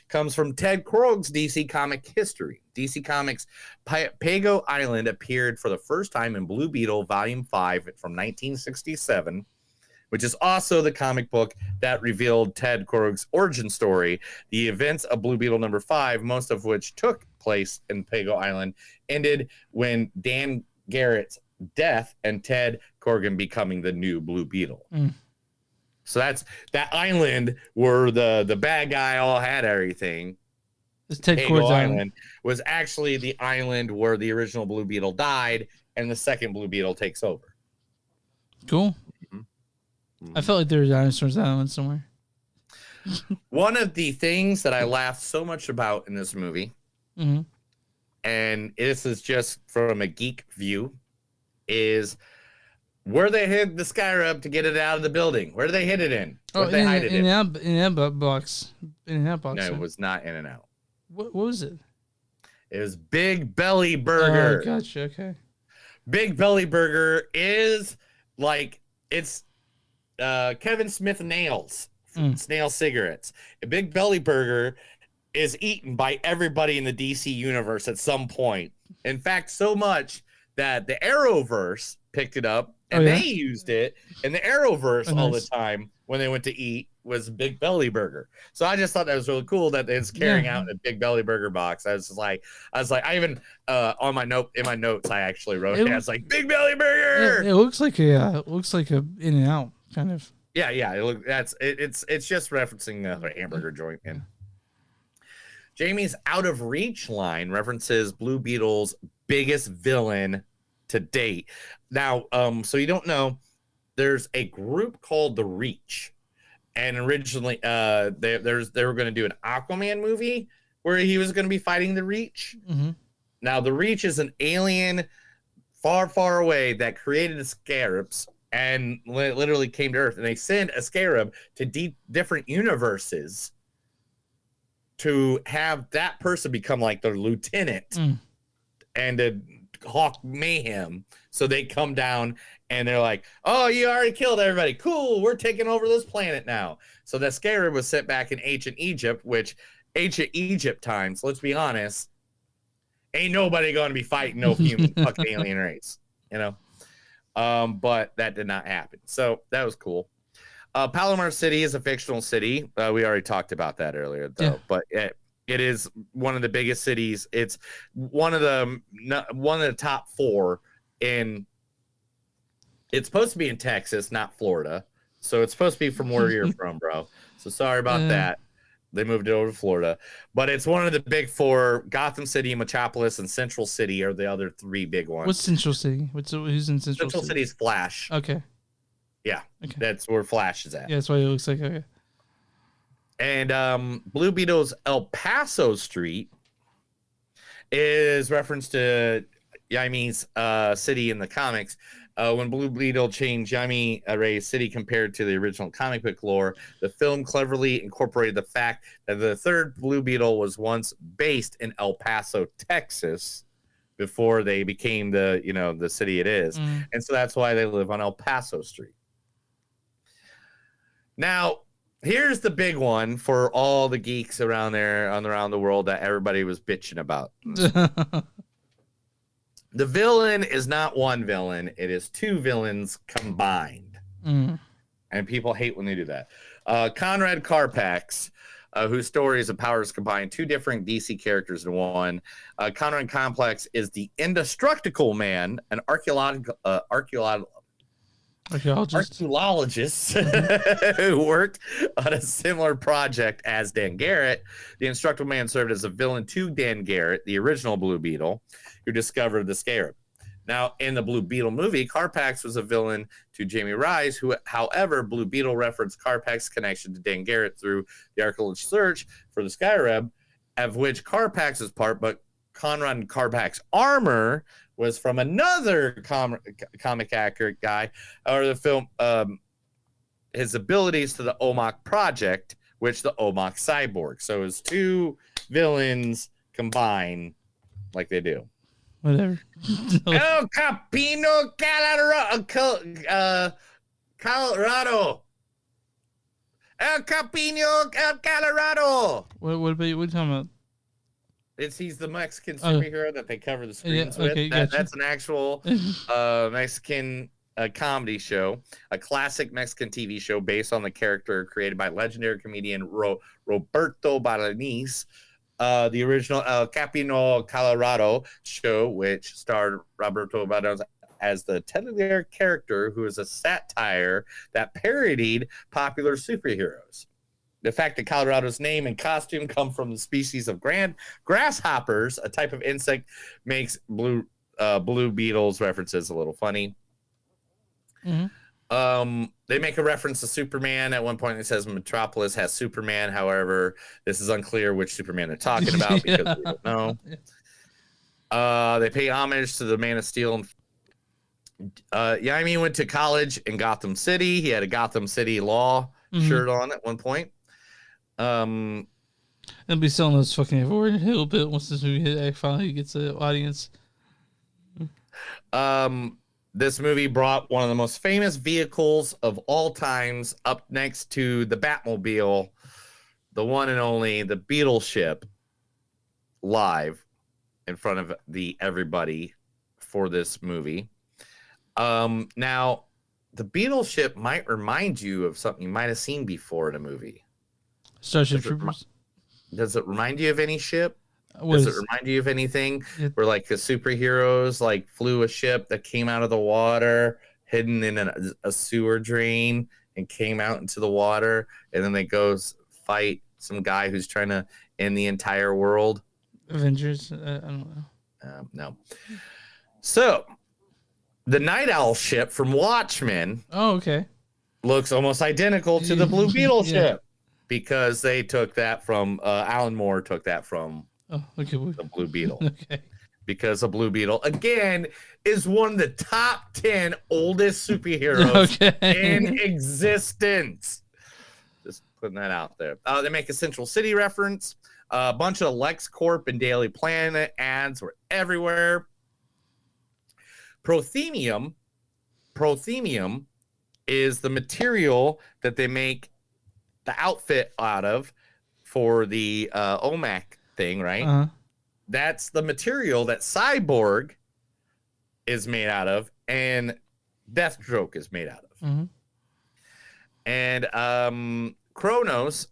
comes from Ted Korg's DC comic history. DC Comics' Pago Island appeared for the first time in Blue Beetle Volume 5 from 1967, which is also the comic book that revealed Ted Korg's origin story. The events of Blue Beetle number 5, most of which took place in Pago Island, ended when Dan Garrett's death and Ted Korg becoming the new Blue Beetle. So that's that island where the bad guy all had everything. This Ted Korg's Island was actually the island where the original Blue Beetle died, and the second Blue Beetle takes over. Cool. I felt like there were dinosaurs island somewhere. One of the things that I laughed so much about in this movie, and this is just from a geek view, is Where they hid the scarab to get it out of the building? Where did they hid it in? Where did they hide it in? In that box. In that box. No, it was not In and Out. What was it? It was Big Belly Burger. Oh, gotcha. Okay. Big Belly Burger is like it's Kevin Smith nails, snail cigarettes. A Big Belly Burger is eaten by everybody in the DC universe at some point. In fact, so much that the Arrowverse picked it up and they used it in the Arrowverse all the time when they went to eat was Big Belly Burger. So I just thought that was really cool that it's carrying out in a Big Belly Burger box. I was like, I even in my notes I actually wrote it. I was like, Big Belly Burger. It looks like a In and Out kind of. Yeah. It's just referencing the hamburger joint. And Jamie's Out of Reach line references Blue Beetle's biggest villain to date. Now, so you don't know, there's a group called the Reach, and originally they were going to do an Aquaman movie where he was going to be fighting the Reach. Mm-hmm. Now, the Reach is an alien far, far away that created the scarabs and literally came to Earth, and they send a scarab to different universes to have that person become like their lieutenant and to hawk mayhem. So they come down and they're like, oh, you already killed everybody. Cool. We're taking over this planet now. So the scarab was sent back in ancient Egypt, which ancient Egypt times, let's be honest, ain't nobody going to be fighting no human fucking alien race, you know? But that did not happen. So that was cool. Palomar City is a fictional city. We already talked about that earlier, though. But it is one of the biggest cities. It's one of the top 4 in. It's supposed to be in Texas, not Florida. So it's supposed to be from where you're from, bro. So sorry about that. They moved it over to Florida. But it's one of the big 4. Gotham City, Metropolis, and Central City are the other 3 big ones. What's Central City? Who's in Central City? Central City is Flash. Okay. Yeah, that's where Flash is at. Yeah, that's why it looks like. Okay. And Blue Beetle's El Paso Street is reference to Yami's city in the comics. When Blue Beetle changed Yami Ray's city compared to the original comic book lore, the film cleverly incorporated the fact that the third Blue Beetle was once based in El Paso, Texas, before they became the city it is. And so that's why they live on El Paso Street. Now, here's the big one for all the geeks around the world that everybody was bitching about. The villain is not one villain. It is 2 villains combined. And people hate when they do that. Conrad Carpax, whose stories and powers combine 2 different DC characters in one. Conrad Complex is the Indestructible Man, an archaeologist who worked on a similar project as Dan Garrett. The Indestructible Man served as a villain to Dan Garrett, the original Blue Beetle, who discovered the scarab. Now, in the Blue Beetle movie, Carpax was a villain to Jamie Rise, who, however, Blue Beetle referenced Carpax's connection to Dan Garrett through the archaeological search for the scarab, of which Carpax is part, but Conrad Carpax's armor was from another comic accurate guy, or the film, his abilities to the OMOC project, which the OMOC cyborg. So it's 2 villains combined like they do. Whatever. El Capino, Colorado. El Capino, Colorado. What are you talking about? He's the Mexican superhero that they cover the screens with. That's an actual Mexican comedy show, a classic Mexican TV show based on the character created by legendary comedian Roberto Balanis. The original El Capino Colorado show, which starred Roberto Balanis as the titular character, who is a satire that parodied popular superheroes. The fact that Colorado's name and costume come from the species of grasshoppers, a type of insect, makes Blue Beetle's references a little funny. They make a reference to Superman. At one point, it says Metropolis has Superman. However, this is unclear which Superman they're talking about because we don't know. They pay homage to the Man of Steel Yeah, I mean, he went to college in Gotham City. He had a Gotham City Law shirt on at one point. They'll be selling those fucking everywhere in a little bit once this movie finally gets an audience. This movie brought one of the most famous vehicles of all times up next to the Batmobile, the one and only, the Beetle ship, live in front of everybody for this movie. Now, the Beetle ship might remind you of something you might have seen before in a movie. Starship Troopers. Does it remind you of any ship? Does it remind you of anything where like the superheroes like flew a ship that came out of the water, hidden in a sewer drain, and came out into the water, and then they go fight some guy who's trying to end the entire world? Avengers? I don't know. No. So, the Night Owl ship from Watchmen. Oh, okay. Looks almost identical to the Blue Beetle ship because they took that from Alan Moore took that from the Blue Beetle. Okay. Because the Blue Beetle, again, is one of the top 10 oldest superheroes in existence. Just putting that out there. They make a Central City reference. A bunch of LexCorp and Daily Planet ads were everywhere. Prothemium is the material that they make the outfit out of for the OMAC thing, right? That's the material that Cyborg is made out of and Deathstroke is made out of. And Kronos,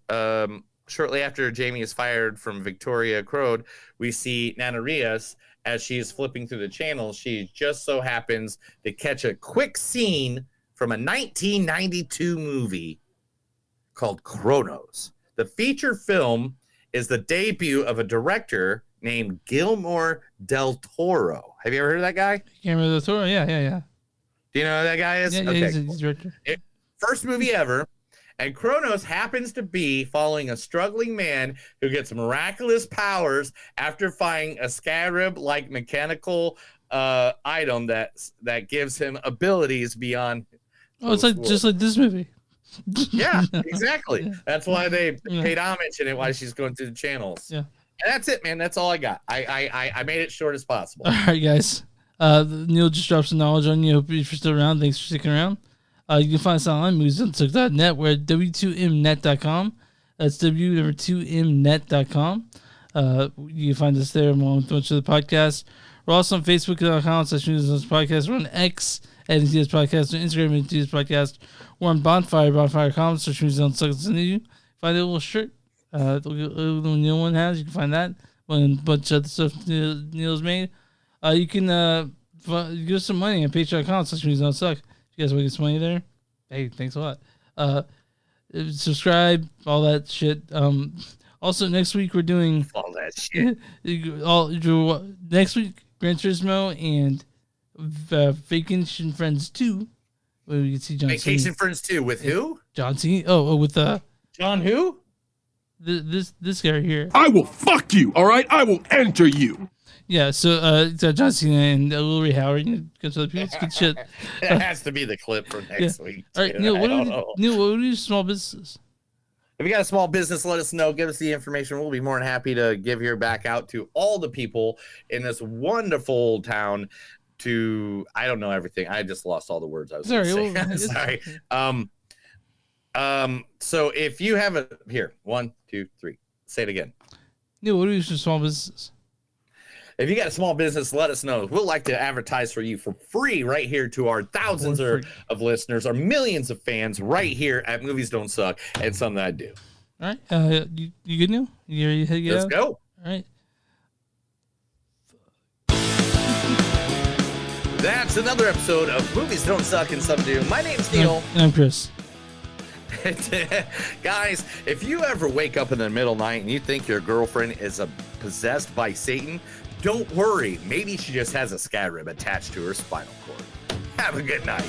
shortly after Jamie is fired from Victoria Crode, we see Nana Rios as she is flipping through the channels. She just so happens to catch a quick scene from a 1992 movie called Kronos. The feature film is the debut of a director named Guillermo del Toro. Have you ever heard of that guy? Guillermo del Toro, yeah. Do you know who that guy is? Yeah, okay, he's director. First movie ever. And Kronos happens to be following a struggling man who gets miraculous powers after finding a scarab-like mechanical item that gives him abilities beyond. Oh, it's like just like this movie. Yeah, exactly. That's why they paid homage in it while she's going through the channels. Yeah. And that's it, man. That's all I got. I made it short as possible. All right, guys. Neil just dropped some knowledge on you. Hope you're still around. Thanks for sticking around. You can find us online, moviesdon'tsuck.net. We're at w2mnet.com. That's w2mnet.com. You can find us there along with a bunch of the podcasts. We're also on Facebook.com/moviesdon'tsuck podcast. We're on X at NTS Podcast. We're on Instagram at NTS Podcast. We're on bonfire.com. Search moviesdon'tsuck. Find a little shirt. The little Neil one has. You can find that. A bunch of other stuff Neil's made. You can give us some money on patreon.com/moviesdon'tsuck. You guys want to get some money there? Hey, thanks a lot. Subscribe, all that shit. Also, next week we're doing all that shit. Next week, Gran Turismo and Vacation Friends 2. Where we can see John Vacation Cena. Friends 2 with who? John Cena. Oh, with John who? This guy here. I will fuck you. All right, I will enter you. Yeah, so John Cena and Lily Howard, go to the people. It's good shit. That has to be the clip for next week. All right, Neil, what do you small businesses? If you got a small business, let us know. Give us the information. We'll be more than happy to give your back out to all the people in this wonderful town. I don't know everything. I just lost all the words I was saying. Sorry. So if you have here, 1, 2, 3. Say it again. Neil, what do you do small businesses? If you got a small business, let us know. We'd like to advertise for you for free right here to our thousands of listeners, our millions of fans right here at Movies Don't Suck, and something that I do. All right. You good, Neil? You ready to Let's go. All right. That's another episode of Movies Don't Suck and Some Do. My name's Neil. And I'm Chris. Guys, if you ever wake up in the middle of the night and you think your girlfriend is possessed by Satan, don't worry. Maybe she just has a scarab attached to her spinal cord. Have a good night.